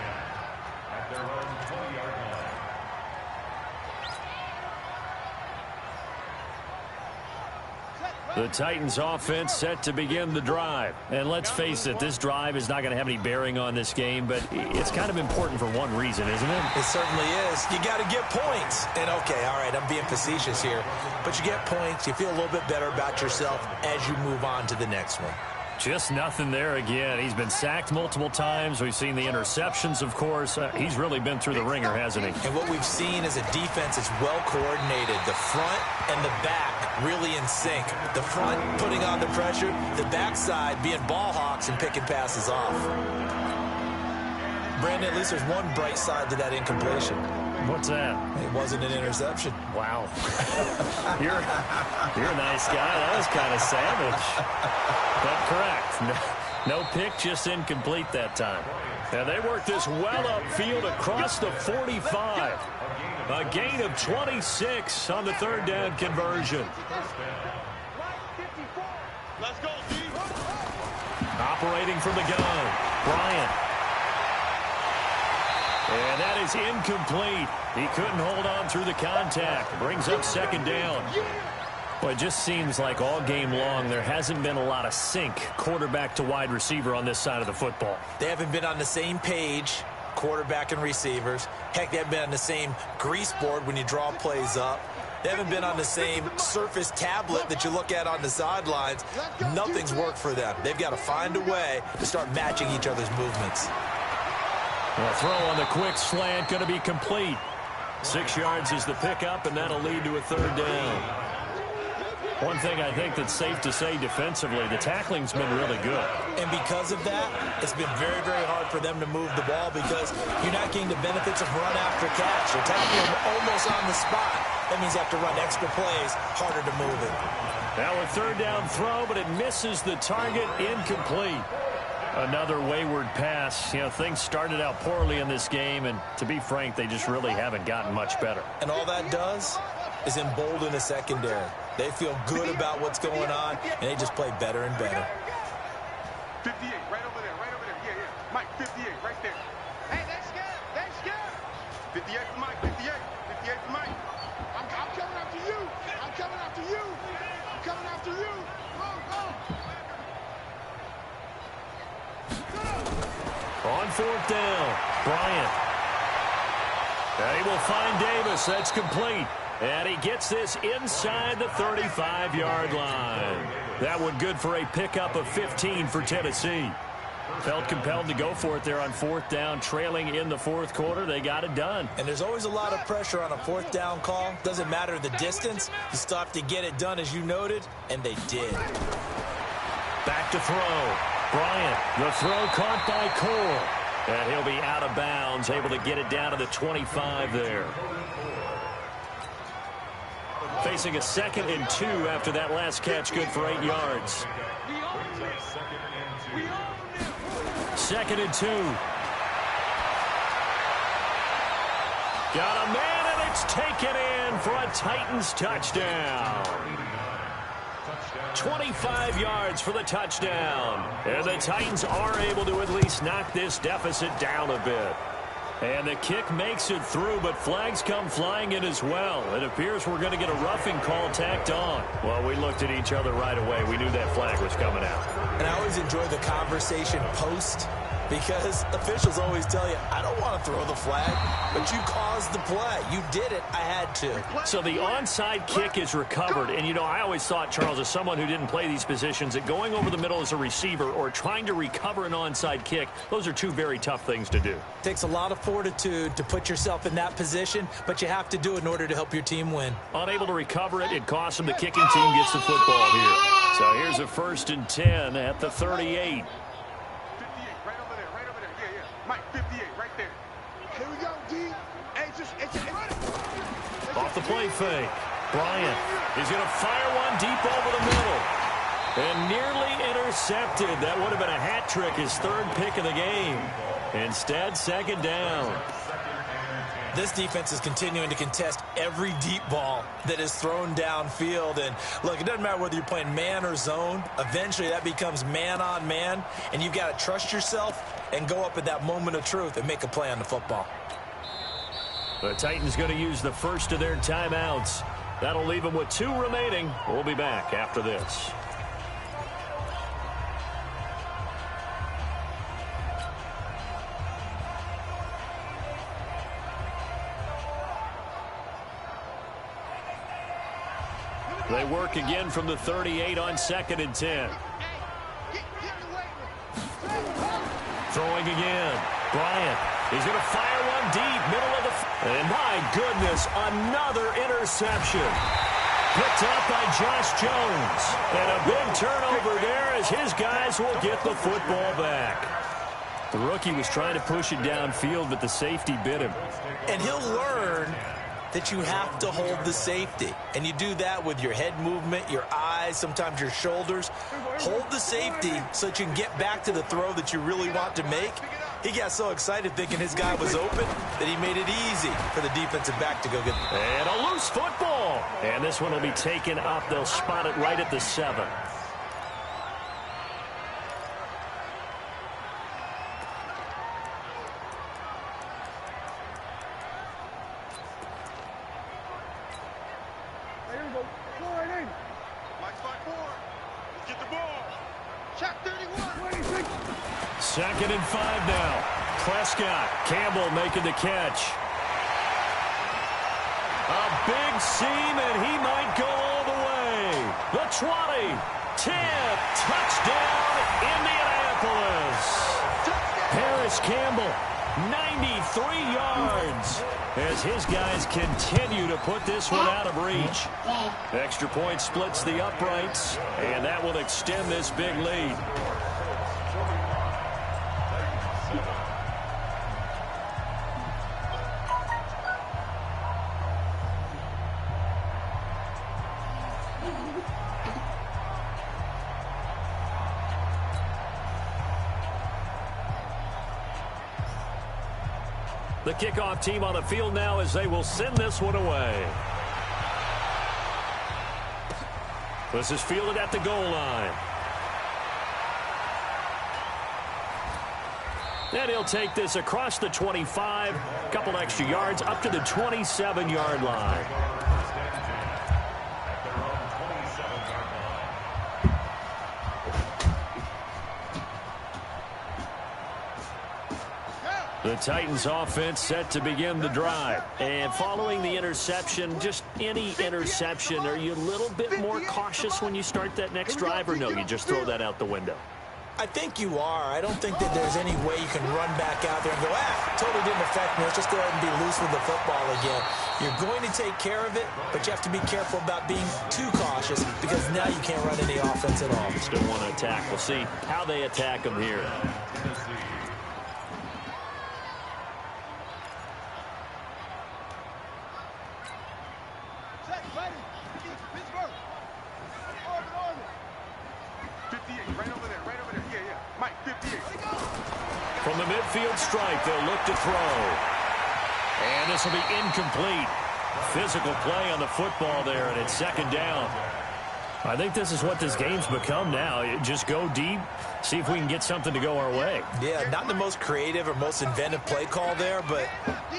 [SPEAKER 4] at their own 20-yard line.
[SPEAKER 1] The Titans offense set to begin the drive. And let's face it, this drive is not going to have any bearing on this game, but it's kind of important for one reason, isn't it?
[SPEAKER 2] It certainly is. You got to get points. And, okay, all right, I'm being facetious here. But you get points. You feel a little bit better about yourself as you move on to the next one.
[SPEAKER 1] Just nothing there again. He's been sacked multiple times. We've seen the interceptions, of course. He's really been through the ringer, hasn't he?
[SPEAKER 2] And what we've seen is a defense that's well coordinated. The front and the back really in sync. The front putting on the pressure, the backside being ball hawks and picking passes off. Brandon, at least there's one bright side to that incompletion.
[SPEAKER 1] What's that?
[SPEAKER 2] It wasn't an interception.
[SPEAKER 1] Wow. You're a nice guy. That was kind of savage. But correct. No pick, just incomplete that time. And they work this well upfield across the 45. A gain of 26 on the 3rd down conversion.
[SPEAKER 5] Let's go, D.
[SPEAKER 1] Operating from the gun, Bryant. And that is incomplete. He couldn't hold on through the contact. Brings up 2nd down. Well, it just seems like all game long there hasn't been a lot of sync quarterback to wide receiver on this side of the football.
[SPEAKER 2] They haven't been on the same page, quarterback and receivers. Heck, they haven't been on the same grease board when you draw plays up. They haven't been on the same surface tablet that you look at on the sidelines. Nothing's worked for them. They've got to find a way to start matching each other's movements.
[SPEAKER 1] The throw on the quick slant going to be complete. 6 yards is the pickup, and that'll lead to a 3rd down. One thing I think that's safe to say defensively, the tackling's been really good.
[SPEAKER 2] And because of that, it's been very, very hard for them to move the ball because you're not getting the benefits of run after catch. You're tackling them almost on the spot. That means you have to run extra plays, harder to move it.
[SPEAKER 1] Now a 3rd down throw, but it misses the target, incomplete. Another wayward pass. You know, things started out poorly in this game, and to be frank, they just really haven't gotten much better.
[SPEAKER 2] And all that does is embolden the secondary. They feel good about what's going on, and they just play better and better.
[SPEAKER 5] 58, right over there, right over there. Yeah, yeah. Mike, 58, right there. Hey, they're scared. They're scared. 58 for Mike, 58. 58 for Mike. I'm coming after you. I'm coming after you. I'm coming after you. Go, go.
[SPEAKER 1] On 4th down, Bryant. And he will find Davis. That's complete. And he gets this inside the 35-yard line. That one good for a pickup of 15 for Tennessee. Felt compelled to go for it there on 4th down, trailing in the 4th quarter. They got it done.
[SPEAKER 2] And there's always a lot of pressure on a 4th down call. Doesn't matter the distance. You still have to get it done, as you noted, and they did.
[SPEAKER 1] Back to throw. Bryant, the throw caught by Cole. And he'll be out of bounds, able to get it down to the 25 there. Facing a 2nd and 2 after that last catch, good for 8 yards. 2nd and 2. Got a man, and it's taken in for a Titans touchdown. 25 yards for the touchdown. And the Titans are able to at least knock this deficit down a bit. And the kick makes it through, but flags come flying in as well. It appears we're going to get a roughing call tacked on. Well, we looked at each other right away. We knew that flag was coming out.
[SPEAKER 2] And I always enjoy the conversation post Because officials always tell you, I don't want to throw the flag, but you caused the play. You did it. I had to.
[SPEAKER 1] So the onside kick is recovered. And, you know, I always thought, Charles, as someone who didn't play these positions, that going over the middle as a receiver or trying to recover an onside kick, those are two very tough things to do.
[SPEAKER 2] It takes a lot of fortitude to put yourself in that position, but you have to do it in order to help your team win.
[SPEAKER 1] Unable to recover it, it costs them. The kicking team gets the football here. So here's a 1st and 10 at the 38.
[SPEAKER 5] 58, right over there, right over there. Yeah, yeah. Mike, 58, right there. Here we go, D. Hey,
[SPEAKER 1] Off the play fake. Bryant is going to fire one deep over the middle. And nearly intercepted. That would have been a hat trick, his 3rd pick of the game. Instead, 2nd down.
[SPEAKER 2] This defense is continuing to contest every deep ball that is thrown downfield. And, look, it doesn't matter whether you're playing man or zone. Eventually, that becomes man-on-man, and you've got to trust yourself and go up at that moment of truth and make a play on the football.
[SPEAKER 1] The Titans going to use the first of their timeouts. That'll leave them with 2 remaining. We'll be back after this. They work again from the 38 on 2nd and 10. Throwing again. Bryant is going to fire one deep, middle of the... And my goodness, another interception. Picked up by Josh Jones. And a big turnover there as his guys will get the football back. The rookie was trying to push it downfield, but the safety bit him.
[SPEAKER 2] And he'll learn that you have to hold the safety. And you do that with your head movement, your eyes, sometimes your shoulders. Hold the safety so that you can get back to the throw that you really want to make. He got so excited thinking his guy was open that he made it easy for the defensive back to go get it.
[SPEAKER 1] And a loose football. And this one will be taken up. They'll spot it right at the 7. Second and 5 now. Prescott. Campbell making the catch. A big seam, and he might go all the way. The 20. 10. Touchdown, Indianapolis. Paris Campbell, 93 yards. As his guys continue to put this one out of reach. Extra point splits the uprights, and that will extend this big lead. The kickoff team on the field now as they will send this one away. This is fielded at the goal line. And he'll take this across the 25, a couple extra yards, up to the 27-yard line. The Titans offense set to begin the drive. And following the interception, just any interception, are you a little bit more cautious when you start that next drive, or no, you just throw that out the window?
[SPEAKER 2] I think you are. I don't think that there's any way you can run back out there and go, totally didn't affect me. Let's just go ahead and be loose with the football again. You're going to take care of it, but you have to be careful about being too cautious because now you can't run any offense at all.
[SPEAKER 1] Still want to attack. We'll see how they attack them here. From the midfield stripe, they'll look to throw. And this will be incomplete. Physical play on the football there, and it's second down. I think this is what this game's become now. Just go deep, see if we can get something to go our way.
[SPEAKER 2] Yeah, not the most creative or most inventive play call there, but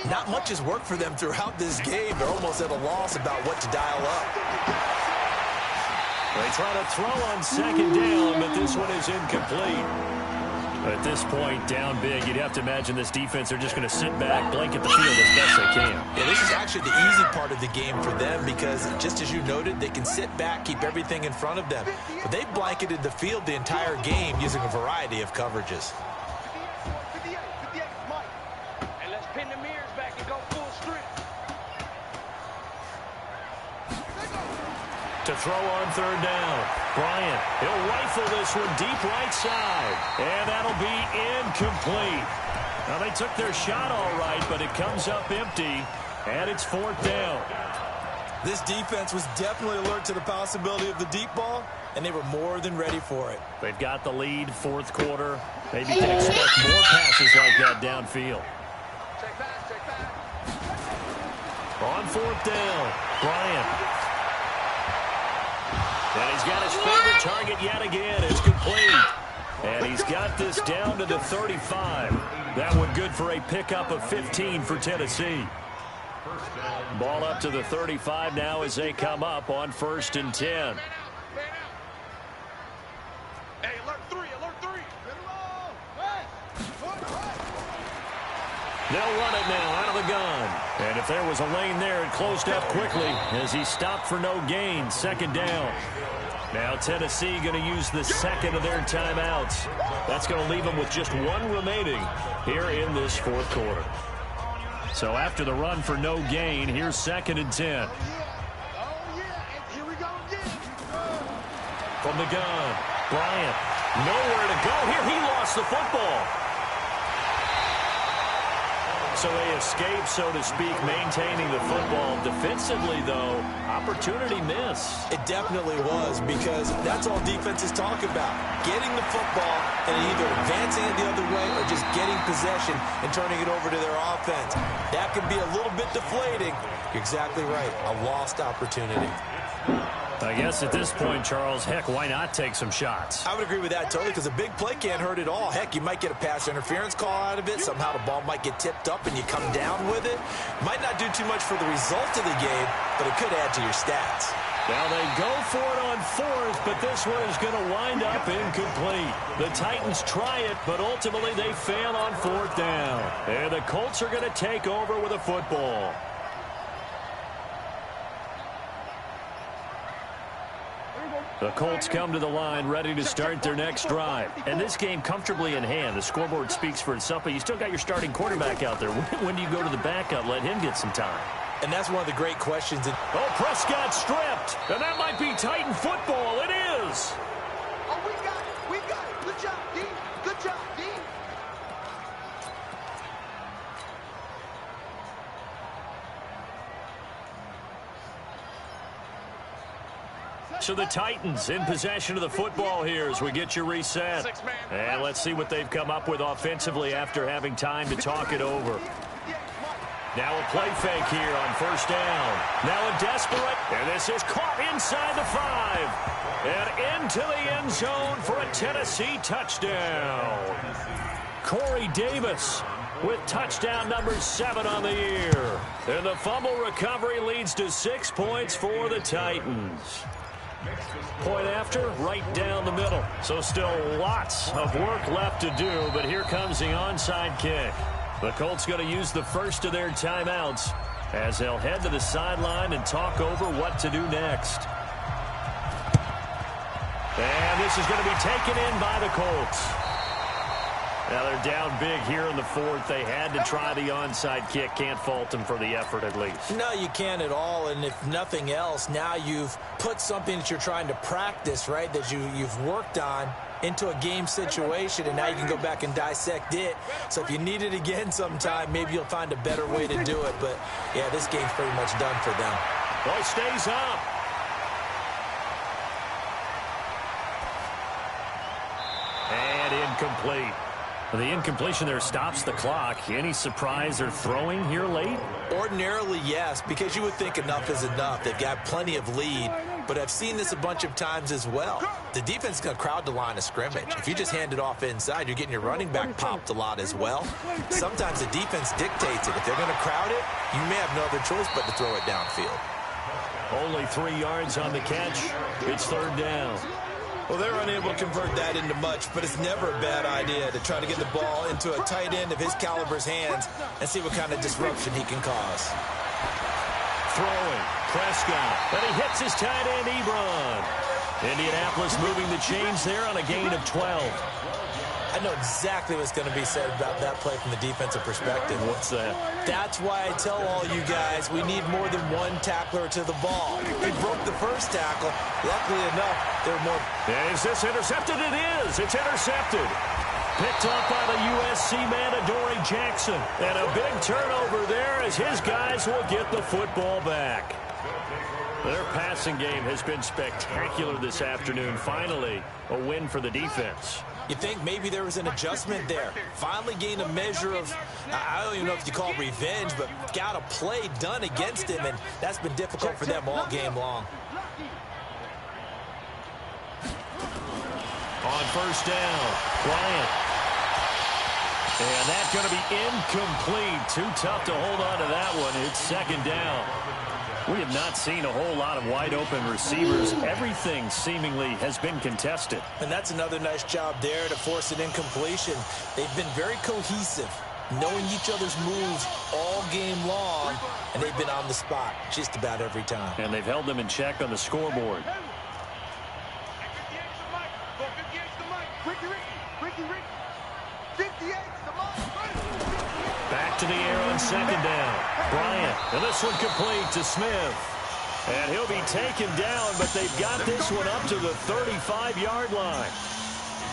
[SPEAKER 2] not much has worked for them throughout this game. They're almost at a loss about what to dial up.
[SPEAKER 1] They try to throw on second down, but this one is incomplete. At this point, down big, you'd have to imagine this defense are just going to sit back, blanket the field as best they can.
[SPEAKER 2] Yeah, this is actually the easy part of the game for them because, just as you noted, they can sit back, keep everything in front of them. But they've blanketed the field the entire game using a variety of coverages.
[SPEAKER 6] And let's pin the mirrors back and go full strength.
[SPEAKER 1] To throw on third down. Bryant, he'll rifle this one deep right side. And that'll be incomplete. Now, they took their shot all right, but it comes up empty, and it's fourth down.
[SPEAKER 2] This defense was definitely alert to the possibility of the deep ball, and they were more than ready for it.
[SPEAKER 1] They've got the lead, fourth quarter. Maybe you can expect more passes like that downfield.
[SPEAKER 6] Take back.
[SPEAKER 1] On fourth down, Bryant. And he's got his favorite target yet again. It's complete. And he's got this down to the 35. That one good for a pickup of 15 for Tennessee. Ball up to the 35 now as they come up on 1st and 10.
[SPEAKER 5] Hey, alert 3.
[SPEAKER 1] They'll run it now out of the gun. And if there was a lane there, it closed up quickly as he stopped for no gain. 2nd down. Now Tennessee going to use the second of their timeouts. That's going to leave them with just one remaining here in this fourth quarter. So after the run for no gain, here's 2nd and 10.
[SPEAKER 5] Here we go again.
[SPEAKER 1] From the gun, Bryant. Nowhere to go here. He lost the football. So they escape, so to speak, maintaining the football. Defensively, though, opportunity miss.
[SPEAKER 2] It definitely was, because that's all defenses talk about. Getting the football and either advancing it the other way or just getting possession and turning it over to their offense. That can be a little bit deflating. You're exactly right. A lost opportunity.
[SPEAKER 1] I guess at this point, Charles, heck, why not take some shots?
[SPEAKER 2] I would agree with that totally, because a big play can't hurt at all. Heck, you might get a pass interference call out of it. Somehow the ball might get tipped up and you come down with it. Might not do too much for the result of the game, but it could add to your stats.
[SPEAKER 1] Now they go for it on 4th, but this one is going to wind up incomplete. The Titans try it, but ultimately they fail on 4th down. And the Colts are going to take over with a football. The Colts come to the line ready to start their next drive. And this game comfortably in hand. The scoreboard speaks for itself, but you still got your starting quarterback out there. When do you go to the backup, let him get some time?
[SPEAKER 2] And that's one of the great questions.
[SPEAKER 1] Oh, Prescott stripped. And that might be Titan football. It is.
[SPEAKER 6] Oh, we got it. Good job, D. Good job, D.
[SPEAKER 1] So the Titans in possession of the football here as we get you reset. And let's see what they've come up with offensively after having time to talk it over. Now a play fake here on 1st down. Now a desperate, and this is caught inside the 5. And into the end zone for a Tennessee touchdown. Corey Davis with touchdown number 7 on the year. And the fumble recovery leads to 6 points for the Titans. Point after, right down the middle. So still lots of work left to do, but here comes the onside kick. The Colts going to use the first of their timeouts as they'll head to the sideline and talk over what to do next. And this is going to be taken in by the Colts. Now they're down big here in the 4th. They had to try the onside kick. Can't fault them for the effort at least.
[SPEAKER 2] No, you can't at all. And if nothing else, now you've put something that you're trying to practice, right, that you've worked on into a game situation, and now you can go back and dissect it. So if you need it again sometime, maybe you'll find a better way to do it. But, yeah, this game's pretty much done for them.
[SPEAKER 1] Boy, stays up. And incomplete. The incompletion there stops the clock. Any surprise they're throwing here late?
[SPEAKER 2] Ordinarily, yes, because you would think enough is enough. They've got plenty of lead, but I've seen this a bunch of times as well. The defense is going to crowd the line of scrimmage. If you just hand it off inside, you're getting your running back popped a lot as well. Sometimes the defense dictates it. If they're going to crowd it, you may have no other choice but to throw it downfield.
[SPEAKER 1] Only 3 yards on the catch. It's 3rd down.
[SPEAKER 2] Well, they're unable to convert that into much, but it's never a bad idea to try to get the ball into a tight end of his caliber's hands and see what kind of disruption he can cause.
[SPEAKER 1] Throwing, Prescott, and he hits his tight end, Ebron. Indianapolis moving the chains there on a gain of 12.
[SPEAKER 2] I know exactly what's going to be said about that play from the defensive perspective.
[SPEAKER 1] What's that?
[SPEAKER 2] That's why I tell all you guys we need more than one tackler to the ball. He broke the first tackle. Luckily enough, there were more.
[SPEAKER 1] Is this intercepted? It is. It's intercepted. Picked up by the USC man, Adoree Jackson. And a big turnover there as his guys will get the football back. Their passing game has been spectacular this afternoon. Finally, a win for the defense.
[SPEAKER 2] You think maybe there was an adjustment there. Finally gained a measure of, I don't even know if you call it revenge, but got a play done against him, and that's been difficult for them all game long.
[SPEAKER 1] On first down, Bryant. And that's going to be incomplete. Too tough to hold on to that one. It's second down. We have not seen a whole lot of wide-open receivers. Everything seemingly has been contested.
[SPEAKER 2] And that's another nice job there to force an incompletion. They've been very cohesive, knowing each other's moves all game long, and they've been on the spot just about every time.
[SPEAKER 1] And they've held them in check on the scoreboard. Back to the air on second down. Bryant, and this one complete to Smith. And he'll be taken down, but they've got this one up to the 35-yard line.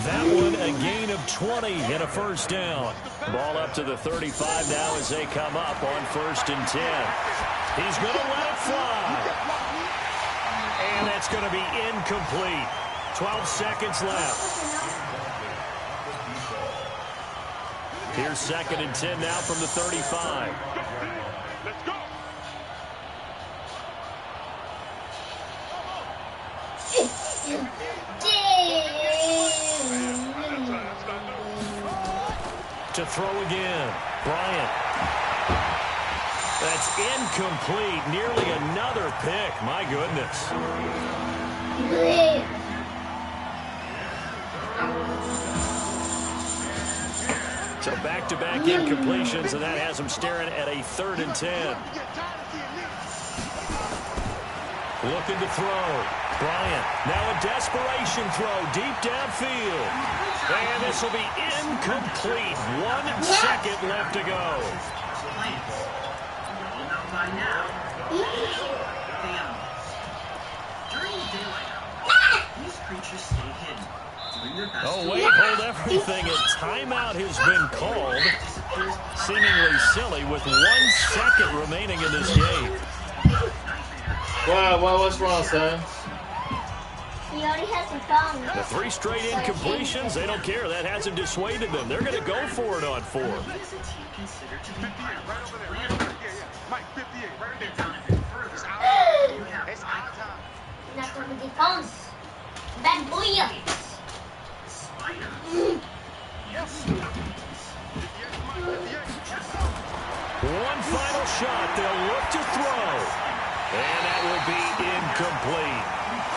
[SPEAKER 1] That one a gain of 20 and a first down. Ball up to the 35 now as they come up on first and 10. He's going to let it fly. And that's going to be incomplete. 12 seconds left. Here's second and 10 now from the 35.
[SPEAKER 5] Let's go.
[SPEAKER 1] To throw again. Bryant. That's incomplete. Nearly another pick. My goodness. So back-to-back incompletions, and that has them staring at a 3rd and 10. Looking to throw. Bryant. Now a desperation throw deep downfield. And this will be incomplete. 1 second left to go.
[SPEAKER 7] These creatures stay hidden.
[SPEAKER 1] Oh, wait, hold everything. A timeout has been called. Seemingly silly with 1 second remaining in this game.
[SPEAKER 3] What's wrong, son?
[SPEAKER 8] He already has some thumbs.
[SPEAKER 1] The 3 straight incompletions, they don't care. That hasn't dissuaded them. They're going to go for it on 4.
[SPEAKER 5] Right over there. Mike, 58, right there. It's our time.
[SPEAKER 8] Not going to defense. Bad boy.
[SPEAKER 1] One final shot. They'll look to throw. And that will be incomplete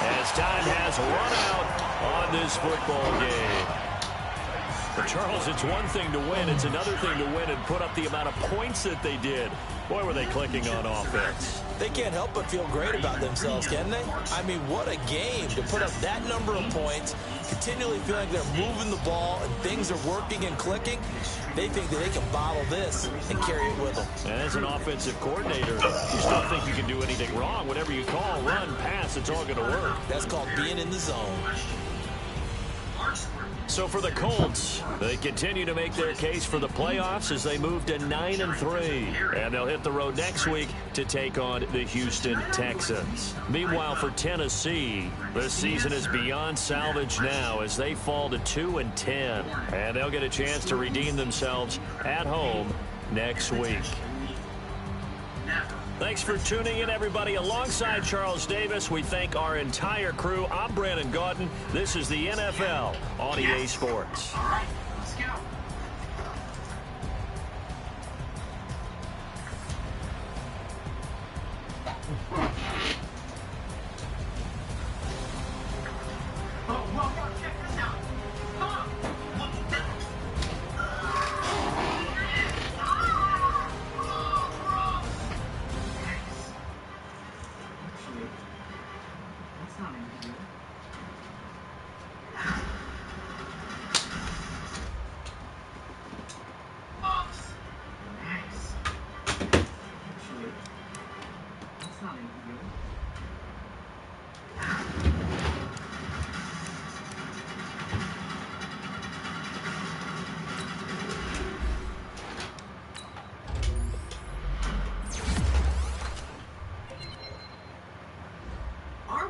[SPEAKER 1] as time has run out on this football game. But Charles, it's one thing to win. It's another thing to win and put up the amount of points that they did. Boy, were they clicking on offense.
[SPEAKER 2] They can't help but feel great about themselves, can they? I mean, what a game to put up that number of points, continually feeling they're moving the ball and things are working and clicking. They think that they can bottle this and carry it with them.
[SPEAKER 1] And as an offensive coordinator, you just don't think you can do anything wrong. Whatever you call, run, pass, it's all going to work.
[SPEAKER 2] That's called being in the zone.
[SPEAKER 1] So for the Colts, they continue to make their case for the playoffs as they move to 9-3. And they'll hit the road next week to take on the Houston Texans. Meanwhile, for Tennessee, this season is beyond salvage now as they fall to 2-10. And they'll get a chance to redeem themselves at home next week. Thanks for tuning in, everybody. Alongside Charles Davis, we thank our entire crew. I'm Brandon Gaudin. This is the NFL on EA Sports.
[SPEAKER 7] All right, let's go. Welcome
[SPEAKER 9] Our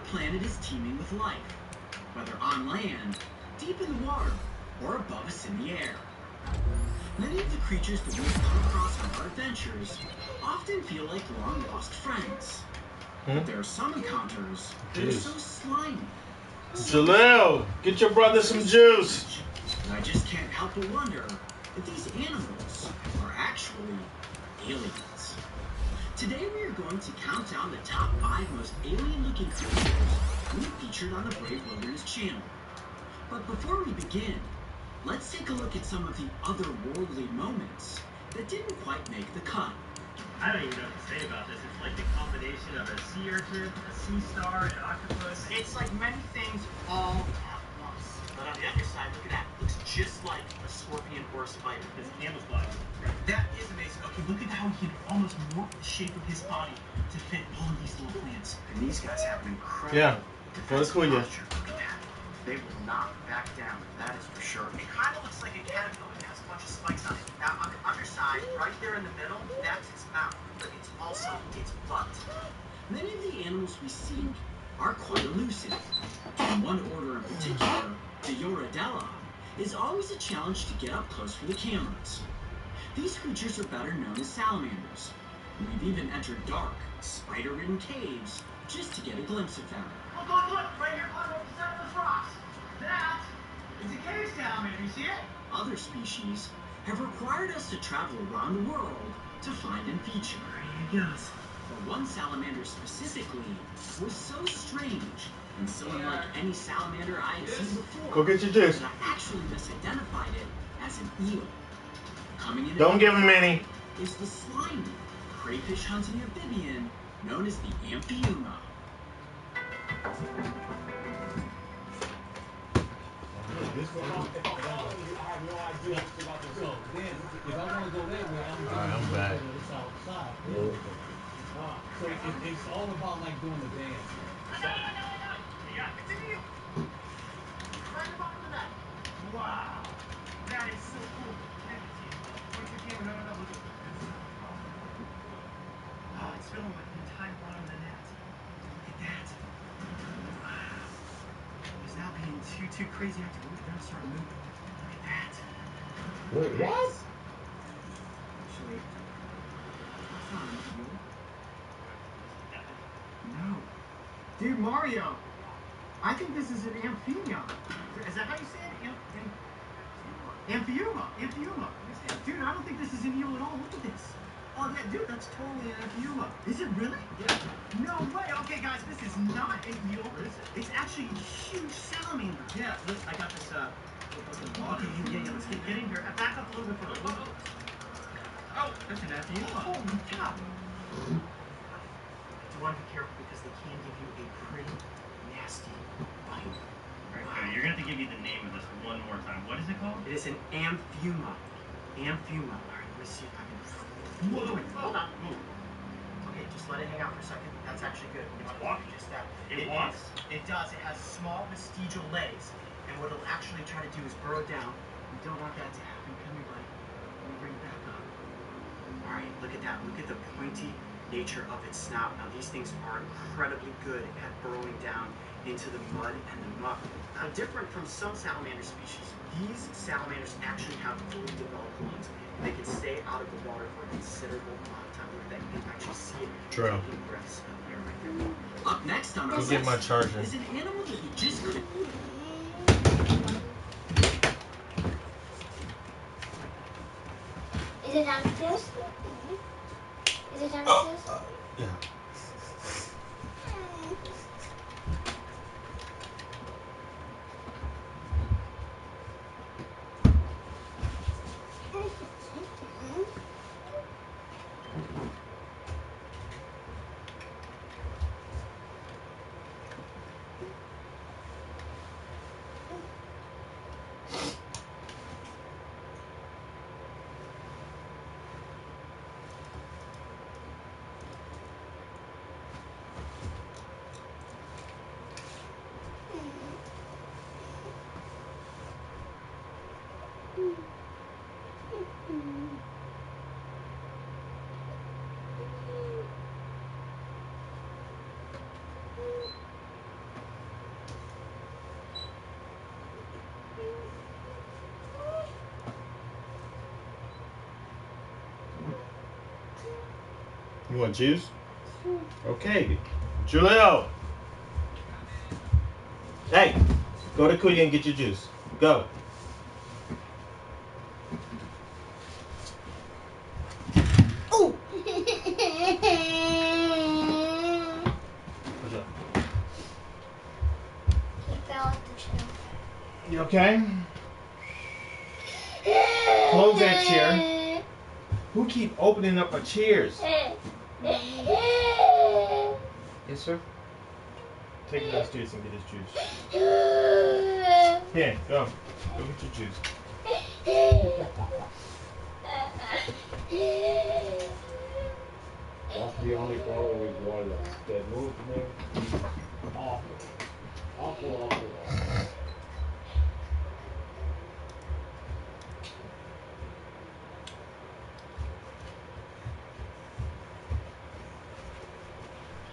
[SPEAKER 9] planet is teeming with life, whether on land, deep in the water, or above us in the air. Many of the creatures that we've come across on our adventures often feel like long-lost friends. But there are some encounters that are so slimy.
[SPEAKER 3] Jaleel, get your brother some juice.
[SPEAKER 9] And I just can't help but wonder if these animals are actually aliens. Today we are going to count down the top 5 most alien-looking creatures we've featured on the Brave Wilderness channel. But before we begin, let's take a look at some of the otherworldly moments that didn't quite make the cut.
[SPEAKER 7] I don't even know what to say about this. It's like the combination of a sea urchin, a sea star, an octopus.
[SPEAKER 9] It's like many things all at once. But on the other side, look at that. Looks just like a scorpion or a spider.
[SPEAKER 7] It's camouflage.
[SPEAKER 9] That is amazing. Okay, look at how he can almost morph the shape of his body to fit all of these little plants. And these guys have an incredible
[SPEAKER 3] Let's go, yeah.
[SPEAKER 9] posture. Look at that. They will not back down. That is for sure. It kind of looks like a caterpillar. It has a bunch of spikes on it. Now, on the underside, right there in the middle, that's its mouth. But it's also its butt. Many of the animals we see are quite elusive. And one order in particular, the Yoradella, is always a challenge to get up close for the cameras. These creatures are better known as salamanders. We've even entered dark, spider-ridden caves just to get a glimpse of them.
[SPEAKER 7] Look, look, look! Right here, climb up the side of those rocks. That is a cave salamander. You see it?
[SPEAKER 9] Other species have required us to travel around the world to find and feature.
[SPEAKER 7] Here he goes.
[SPEAKER 9] But one salamander specifically was so strange and so unlike any salamander I had seen before.
[SPEAKER 3] Go get your juice.
[SPEAKER 9] that I actually misidentified it as an eel. Coming in
[SPEAKER 3] Don't give him any.
[SPEAKER 9] is the slimy, crayfish hunting amphibian known as the Amphiuma.
[SPEAKER 3] I'm back.
[SPEAKER 10] So it's all about like doing the dance.
[SPEAKER 7] Yeah, it's a eel. Right above the back. Wow. That is so cool. Point your camera. No, look at this. Oh, it's filming with the entire bottom of the net. Look at that. Wow. It's not being too crazy. I have to move it down, start moving. Look at that.
[SPEAKER 3] Wait, what?
[SPEAKER 9] Actually, it's not an eel. No.
[SPEAKER 7] Dude, Mario. I think this is an Amphiuma. Is that how you say it? Amphiuma. Amphiuma. Dude, I don't think this is an eel at all. Look at this. Oh, yeah, dude, that's totally an Amphiuma. Is it really? Yeah. No way. Okay, guys, this is not an eel. What is it? It's actually a huge salamander. Yeah, look, I got this, okay, yeah, let's get in here. Back up a little bit further. Oh, that's an Amphiuma. Holy cow. You want to be careful because they can give you a pretty nasty bite.
[SPEAKER 11] Alright, you're going to have to give me the name of this one more time. What is it called?
[SPEAKER 9] It is an Amphiuma. Amphiuma. All right, let me see if I can... Whoa, hold on. Okay, just let it hang out for a second. That's actually good.
[SPEAKER 11] It's walking.
[SPEAKER 9] Just that.
[SPEAKER 11] It walks.
[SPEAKER 9] It does. It has small vestigial legs. And what it'll actually try to do is burrow down. We don't want that to happen. Come here, buddy. Let me bring it back up. All right, look at that. Look at the pointy nature of its snout. Now, these things are incredibly good at burrowing down into the mud and the muck. Now, different from some salamander species, these salamanders actually have fully developed lungs. They can stay out of the water for a considerable amount of time. Look at that. You can actually see it taking breaths of air right there. Up next on our
[SPEAKER 3] Go get my charger.
[SPEAKER 9] is an animal that you just couldn't...
[SPEAKER 8] Is it downstairs? Is it downstairs?
[SPEAKER 3] Yeah. You want juice? Okay. Julio. Hey, go to Kuya and get your juice. Go.
[SPEAKER 8] Ooh.
[SPEAKER 3] What's up?
[SPEAKER 8] He fell off the chair.
[SPEAKER 3] You okay? Close that chair. Who keep opening up our chairs? Yes, sir. Take it downstairs and get his juice. Here, go. Go get your juice.
[SPEAKER 10] That's the only photo we've won that moved me. Awful. Awful, awful, awful.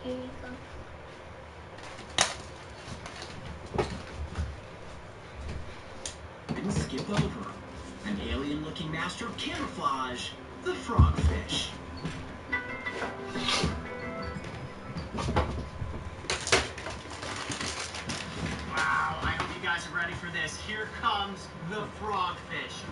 [SPEAKER 8] Here you go.
[SPEAKER 9] Didn't skip over an alien-looking master of camouflage, the frogfish. Wow, I hope you guys are ready for this. Here comes the frogfish.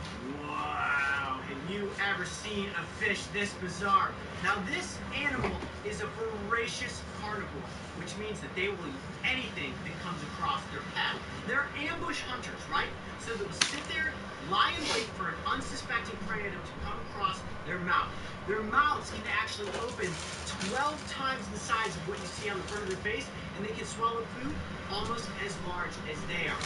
[SPEAKER 9] Wow, have you ever seen a fish this bizarre? Now this animal is a voracious carnivore, which means that they will eat anything that comes across their path. They're ambush hunters, right? So they'll sit there, lie in wait for an unsuspecting predator to come across their mouth. Their mouths can actually open 12 times the size of what you see on the front of their face, and they can swallow food almost as large as they are.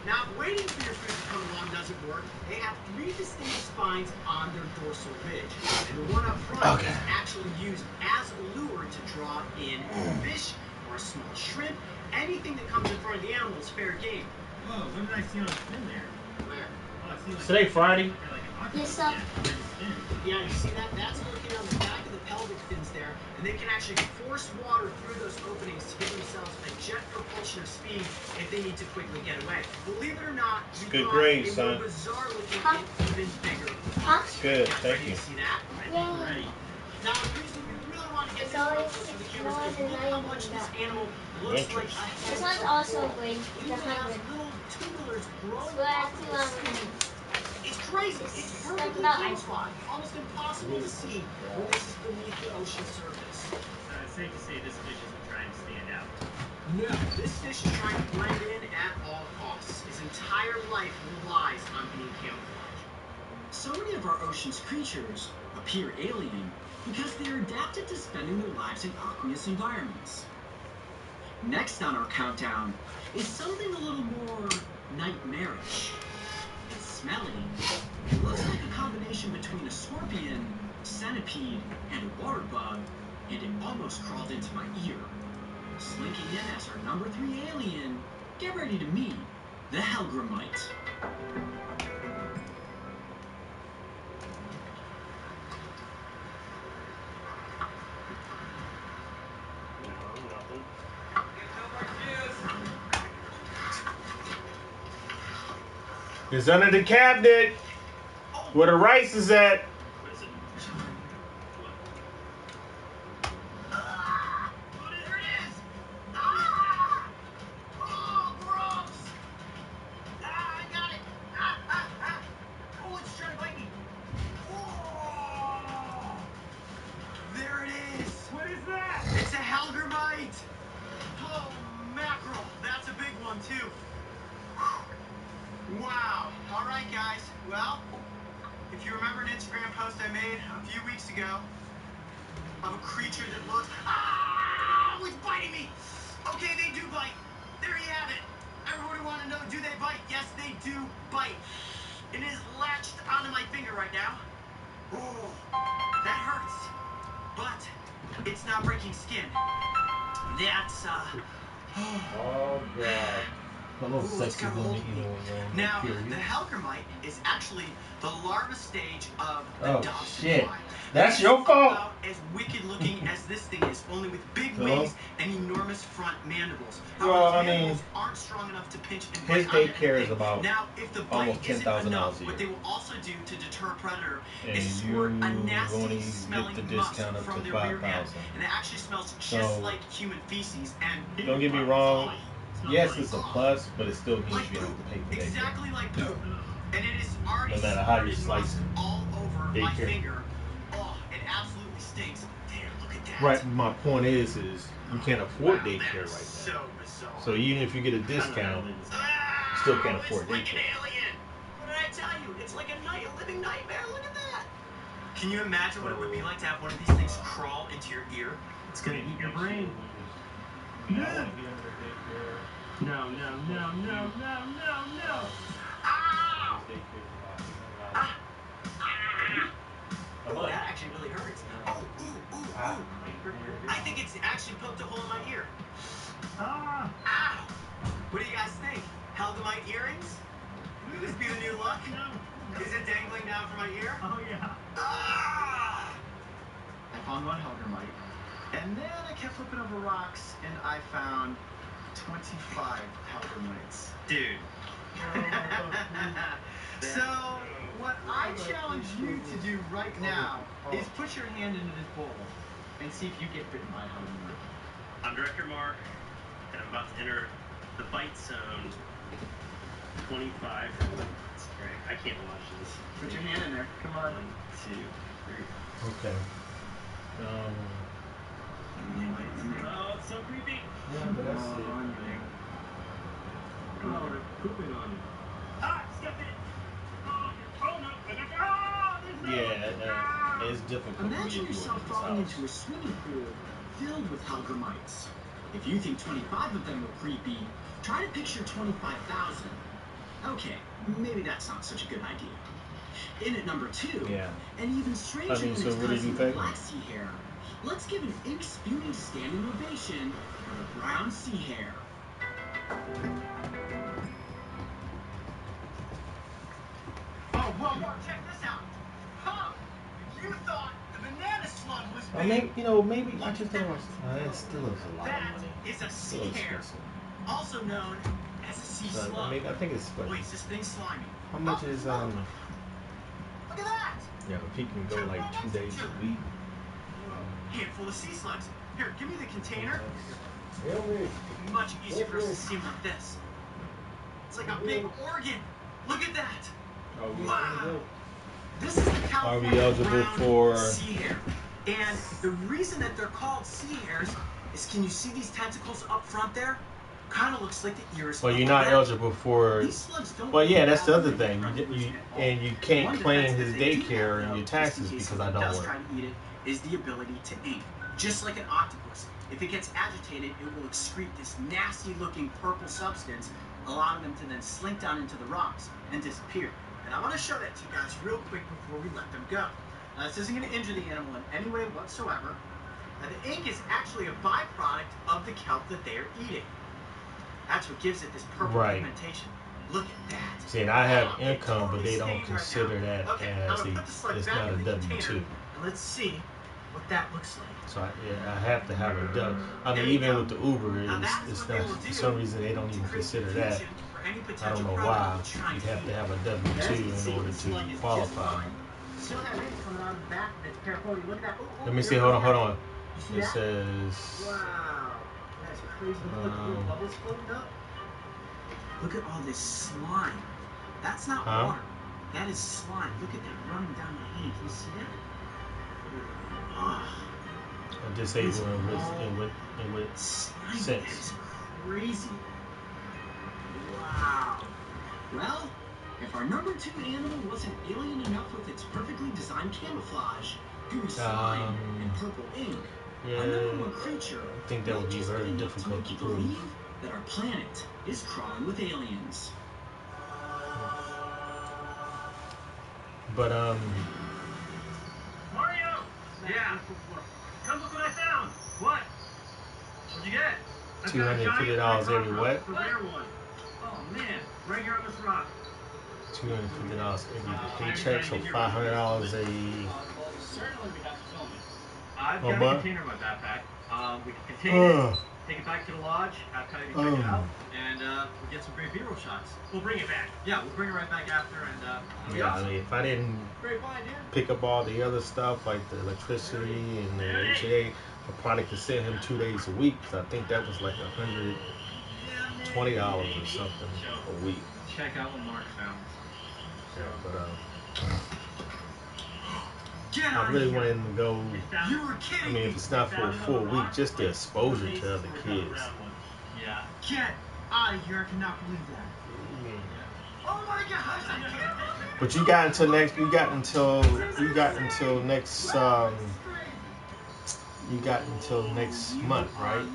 [SPEAKER 9] Now, if waiting for your food to come along doesn't work, they have 3 distinct spines on their dorsal ridge. And the one up front is actually used as a lure to draw in fish or a small shrimp. Anything that comes in front of the animal is fair game.
[SPEAKER 11] Whoa, what did I see on the fin there?
[SPEAKER 9] Where?
[SPEAKER 11] Oh, I see like
[SPEAKER 3] Today, Friday.
[SPEAKER 8] Yes, sir.
[SPEAKER 9] Yeah, you see that? That's working on the back of the pelvic fins there, and they can actually force water through those openings to give themselves a jet propulsion of speed if they need to quickly get away. Believe it or not, you
[SPEAKER 3] Good
[SPEAKER 9] got
[SPEAKER 3] grade,
[SPEAKER 9] a
[SPEAKER 3] son.
[SPEAKER 9] more bizarre looking
[SPEAKER 8] Huh?
[SPEAKER 9] and even bigger.
[SPEAKER 8] Huh?
[SPEAKER 3] Good, thank
[SPEAKER 9] Ready
[SPEAKER 3] you.
[SPEAKER 9] to see that?
[SPEAKER 8] Yay.
[SPEAKER 9] Ready. Now, the reason we really want to get
[SPEAKER 8] It's
[SPEAKER 9] this
[SPEAKER 8] always
[SPEAKER 9] up close to the cameras
[SPEAKER 8] more
[SPEAKER 9] is
[SPEAKER 8] than
[SPEAKER 9] look how much this animal looks like a head.
[SPEAKER 8] This one's also green.
[SPEAKER 9] It
[SPEAKER 8] The
[SPEAKER 9] even has
[SPEAKER 8] 100.
[SPEAKER 9] little tubulars growing
[SPEAKER 8] We're
[SPEAKER 9] off
[SPEAKER 8] at
[SPEAKER 9] of the skin.
[SPEAKER 8] 200.
[SPEAKER 9] It's crazy.
[SPEAKER 8] It's
[SPEAKER 9] It's
[SPEAKER 8] like
[SPEAKER 9] perfectly
[SPEAKER 8] about ice
[SPEAKER 9] camouflaged. Almost impossible to see when this is beneath the ocean surface.
[SPEAKER 11] It's safe to say this fish isn't trying to stand out.
[SPEAKER 9] No, this fish is trying to blend in at all costs. His entire life relies on being camouflaged. So many of our ocean's creatures appear alien because they're adapted to spending their lives in aqueous environments. Next on our countdown is something a little more nightmarish. It's smelly. It looks like a combination between a scorpion, centipede, and a water bug, and it almost crawled into my ear. Slinking in as our number 3 alien, get ready to meet the Helgramite.
[SPEAKER 3] It's under the cabinet where the rice is at.
[SPEAKER 11] What is it?
[SPEAKER 9] There it is! Ah! Oh, gross! Ah, I got it! Oh, it's trying to bite me! Oh! There it is! What is that? It's a Helgramite! Oh, mackerel! That's a big one, too. Wow. All right, guys. Well, if you remember an Instagram post I made a few weeks ago of a creature that looks... Ah! It's biting me! Okay, they do bite. There you have it. Everybody want to know, do they bite? Yes, they do bite. It is latched onto my finger right now. Oh, that hurts. But it's not breaking skin. That's,
[SPEAKER 10] Oh, God.
[SPEAKER 3] A little
[SPEAKER 9] Ooh, it's
[SPEAKER 3] sexy
[SPEAKER 9] got a
[SPEAKER 3] woman
[SPEAKER 9] hold of me.
[SPEAKER 3] eating when
[SPEAKER 9] Now,
[SPEAKER 3] period.
[SPEAKER 9] the Helgramite is actually the larva stage of the
[SPEAKER 3] Oh,
[SPEAKER 9] Dobson
[SPEAKER 3] shit.
[SPEAKER 9] fly.
[SPEAKER 3] That's
[SPEAKER 9] It's
[SPEAKER 3] your fault.
[SPEAKER 9] about as wicked looking as this thing is, only with big
[SPEAKER 3] Hello?
[SPEAKER 9] wings and enormous enormous front mandibles.
[SPEAKER 3] Well,
[SPEAKER 9] However,
[SPEAKER 3] I
[SPEAKER 9] the
[SPEAKER 3] mean,
[SPEAKER 9] mandibles aren't strong enough to pinch and
[SPEAKER 3] his
[SPEAKER 9] bite
[SPEAKER 3] daycare is
[SPEAKER 9] anything.
[SPEAKER 3] about
[SPEAKER 9] now, if the
[SPEAKER 3] almost
[SPEAKER 9] bite isn't
[SPEAKER 3] $10,000
[SPEAKER 9] enough,
[SPEAKER 3] a
[SPEAKER 9] what
[SPEAKER 3] year.
[SPEAKER 9] they will also do to deter a predator
[SPEAKER 3] And
[SPEAKER 9] is squirt a
[SPEAKER 3] you
[SPEAKER 9] nasty
[SPEAKER 3] only
[SPEAKER 9] smelling
[SPEAKER 3] get the
[SPEAKER 9] musk
[SPEAKER 3] discount up
[SPEAKER 9] from
[SPEAKER 3] to
[SPEAKER 9] their rear end.
[SPEAKER 3] 5,000.
[SPEAKER 9] And it actually smells just
[SPEAKER 3] So,
[SPEAKER 9] like human feces. And
[SPEAKER 3] don't get me wrong. Yes, it's a plus, but it still means
[SPEAKER 9] like
[SPEAKER 3] you have
[SPEAKER 9] poop.
[SPEAKER 3] to pay for daycare.
[SPEAKER 9] Exactly like poop. And it is already
[SPEAKER 3] No matter how you
[SPEAKER 9] squirted
[SPEAKER 3] slice
[SPEAKER 9] musk
[SPEAKER 3] it.
[SPEAKER 9] all over my
[SPEAKER 3] Daycare.
[SPEAKER 9] finger. Oh, it absolutely stinks. Damn, look at that.
[SPEAKER 3] Right. My point is you can't afford daycare right
[SPEAKER 9] So
[SPEAKER 3] now.
[SPEAKER 9] bizarre.
[SPEAKER 3] So even if you get a discount, you still can't afford
[SPEAKER 9] It's like
[SPEAKER 3] daycare.
[SPEAKER 9] an alien. What did I tell you? It's like a living nightmare. Look at that. Can you imagine what it would be like to have one of these things crawl into your ear? It's gonna eat your brain. No. Ah! Ah! Oh, that actually really hurts. Oh, ooh. I think it's actually poked a hole in my ear.
[SPEAKER 7] Ah!
[SPEAKER 9] Ow! What do you guys think? Helgamite earrings? Could this be the new look?
[SPEAKER 7] No.
[SPEAKER 9] Is it dangling down from my ear?
[SPEAKER 7] Oh, yeah.
[SPEAKER 9] Ah!
[SPEAKER 7] I found one Heldermite, and then I kept flipping over rocks, and I found 25 Heldermites.
[SPEAKER 9] Dude.
[SPEAKER 7] So, what I challenge you to do right now is put your hand into this bowl and see if you get bitten by a Heldermite.
[SPEAKER 11] I'm Director Mark, and I'm about to enter the bite zone. 25. That's great. I can't watch this.
[SPEAKER 7] Put your hand in there. Come on.
[SPEAKER 11] 1, 2, 3.
[SPEAKER 3] Okay.
[SPEAKER 11] Oh, it's so creepy.
[SPEAKER 3] Yeah, but that's it.
[SPEAKER 11] Oh, they're pooping on you. Ah, step in. Oh no.
[SPEAKER 3] Yeah, it's difficult for me to
[SPEAKER 7] Imagine
[SPEAKER 3] do it
[SPEAKER 7] yourself
[SPEAKER 3] in this
[SPEAKER 7] falling
[SPEAKER 3] house.
[SPEAKER 7] into a swimming pool filled with Heldermites. If you think 25 of them are creepy, try to picture 25,000. Okay, maybe that's not such a good idea. In at number 2,
[SPEAKER 3] Yeah.
[SPEAKER 7] and even stranger
[SPEAKER 3] I mean,
[SPEAKER 7] than
[SPEAKER 3] so
[SPEAKER 7] its
[SPEAKER 3] what did you
[SPEAKER 7] cousin,
[SPEAKER 3] think?
[SPEAKER 7] black sea hare, let's give an ink-spewing standing ovation for the brown sea hare. Oh, whoa, check this out. Huh? You thought the banana slug was big.
[SPEAKER 3] Maybe I just don't want to. It still is a lot of
[SPEAKER 9] That
[SPEAKER 3] money.
[SPEAKER 9] is a sea
[SPEAKER 3] Still
[SPEAKER 9] hare,
[SPEAKER 3] expensive.
[SPEAKER 9] also known as a sea
[SPEAKER 3] So,
[SPEAKER 9] slug.
[SPEAKER 3] I think it's
[SPEAKER 9] Boy,
[SPEAKER 3] like,
[SPEAKER 9] is this thing slimy.
[SPEAKER 3] how much is
[SPEAKER 9] Look at that!
[SPEAKER 3] Yeah, if he can go like 2 days a week.
[SPEAKER 9] Handful of sea slugs. Here, give me the container.
[SPEAKER 10] Help me.
[SPEAKER 9] Much easier for us to see them like this. It's like a big organ. Look at that. Wow. This is the
[SPEAKER 3] Are
[SPEAKER 9] California
[SPEAKER 3] we eligible
[SPEAKER 9] brown
[SPEAKER 3] for?
[SPEAKER 9] sea hare. And the reason that they're called sea hares is, can you see these tentacles up front there? Kind of looks like the ears.
[SPEAKER 3] Well,
[SPEAKER 9] of
[SPEAKER 3] you're
[SPEAKER 9] a
[SPEAKER 3] not
[SPEAKER 9] rat.
[SPEAKER 3] eligible for.
[SPEAKER 9] These slugs don't
[SPEAKER 3] Well, yeah, that's the
[SPEAKER 9] have
[SPEAKER 3] other
[SPEAKER 9] any
[SPEAKER 3] thing.
[SPEAKER 9] predators
[SPEAKER 3] You
[SPEAKER 9] at all.
[SPEAKER 3] and you can't
[SPEAKER 9] One
[SPEAKER 3] claim
[SPEAKER 9] defense
[SPEAKER 3] his
[SPEAKER 9] that they do
[SPEAKER 3] daycare
[SPEAKER 9] have,
[SPEAKER 3] and
[SPEAKER 9] though,
[SPEAKER 3] your
[SPEAKER 9] just in
[SPEAKER 3] taxes
[SPEAKER 9] case
[SPEAKER 3] because I
[SPEAKER 9] someone
[SPEAKER 3] don't
[SPEAKER 9] does
[SPEAKER 3] work.
[SPEAKER 9] try to eat it, is the ability to ink. Just like an octopus, if it gets agitated, it will excrete this nasty-looking purple substance, allowing them to then slink down into the rocks and disappear. And I want to show that to you guys real quick before we let them go. Now, this isn't going to injure the animal in any way whatsoever. Now, the ink is actually a byproduct of the kelp that they are eating. That's what gives it this purple
[SPEAKER 3] Right.
[SPEAKER 9] pigmentation. Look at that.
[SPEAKER 3] See, and I have
[SPEAKER 9] It
[SPEAKER 3] income, but
[SPEAKER 9] totally
[SPEAKER 3] they don't
[SPEAKER 9] stained right
[SPEAKER 3] consider
[SPEAKER 9] now.
[SPEAKER 3] that
[SPEAKER 9] Okay, now
[SPEAKER 3] as
[SPEAKER 9] I'm gonna put the slug
[SPEAKER 3] it's
[SPEAKER 9] back
[SPEAKER 3] not a
[SPEAKER 9] in the container,
[SPEAKER 3] W-2.
[SPEAKER 9] and let's see what that looks like.
[SPEAKER 3] So I have to have a W. I mean,
[SPEAKER 9] There you
[SPEAKER 3] even
[SPEAKER 9] go.
[SPEAKER 3] with the Uber,
[SPEAKER 9] Now that is
[SPEAKER 3] it's
[SPEAKER 9] what they
[SPEAKER 3] not.
[SPEAKER 9] will
[SPEAKER 3] For
[SPEAKER 9] do
[SPEAKER 3] some reason, they don't
[SPEAKER 9] to
[SPEAKER 3] even
[SPEAKER 9] create
[SPEAKER 3] consider that.
[SPEAKER 9] confusion for any
[SPEAKER 3] I
[SPEAKER 9] potential
[SPEAKER 3] don't know
[SPEAKER 9] predator
[SPEAKER 3] why.
[SPEAKER 9] that's trying
[SPEAKER 3] You'd
[SPEAKER 9] to
[SPEAKER 3] have
[SPEAKER 9] eat
[SPEAKER 3] to
[SPEAKER 9] it.
[SPEAKER 3] have a
[SPEAKER 9] As you can
[SPEAKER 3] W-2
[SPEAKER 9] see,
[SPEAKER 3] in order
[SPEAKER 9] the slug
[SPEAKER 3] to
[SPEAKER 9] is
[SPEAKER 3] qualify.
[SPEAKER 9] just fine. Still have ink coming out of the back. That's careful. Look at that.
[SPEAKER 3] Let me see. Hold on.
[SPEAKER 9] You see
[SPEAKER 3] It
[SPEAKER 9] that?
[SPEAKER 3] says.
[SPEAKER 9] Wow, that's crazy. Look at the little bubbles floating up. Look at all this slime. That's not water. That is slime. Look at that running down my hand. Can you see that? Ah,
[SPEAKER 3] A disabled and with
[SPEAKER 9] slime. That
[SPEAKER 3] sense.
[SPEAKER 9] is crazy. Wow. Well, if our number 2 animal wasn't alien enough with its perfectly designed camouflage, gooey slime, and purple ink,
[SPEAKER 3] Yeah,
[SPEAKER 9] our number 1 creature
[SPEAKER 3] I think that would be
[SPEAKER 9] just
[SPEAKER 3] very
[SPEAKER 9] been enough to
[SPEAKER 3] difficult
[SPEAKER 9] make
[SPEAKER 3] to
[SPEAKER 9] you
[SPEAKER 3] prove.
[SPEAKER 9] believe that our planet is crawling with aliens.
[SPEAKER 3] But
[SPEAKER 11] Mario! Yeah. Come look what I found. What? What'd you get?
[SPEAKER 3] $250 every what?
[SPEAKER 11] The rare one. Oh man, right here on this rock.
[SPEAKER 3] $250 every paycheck, so $500 a.
[SPEAKER 11] Certainly we have to film it. I've got a
[SPEAKER 3] month?
[SPEAKER 11] container in my backpack. We can continue.
[SPEAKER 9] take it back to the lodge, have Coyote check it out, and we'll get some great B-roll shots.
[SPEAKER 11] We'll bring it back.
[SPEAKER 9] Yeah, we'll bring it right back after, and
[SPEAKER 3] Yeah, I mean, if I didn't pick up all the other stuff like the electricity and the HA, I probably could send him 2 days a week. Cause I think that was like $120 or something a week.
[SPEAKER 9] check out what Mark found.
[SPEAKER 3] Yeah, but I really want him to go. I mean, if it's not for a full week, just the exposure to other kids.
[SPEAKER 9] Yeah.
[SPEAKER 7] Get out of here! I cannot believe that. Oh my gosh! I can't believe it.
[SPEAKER 3] But you got until next. You got until next. You got until next month, right?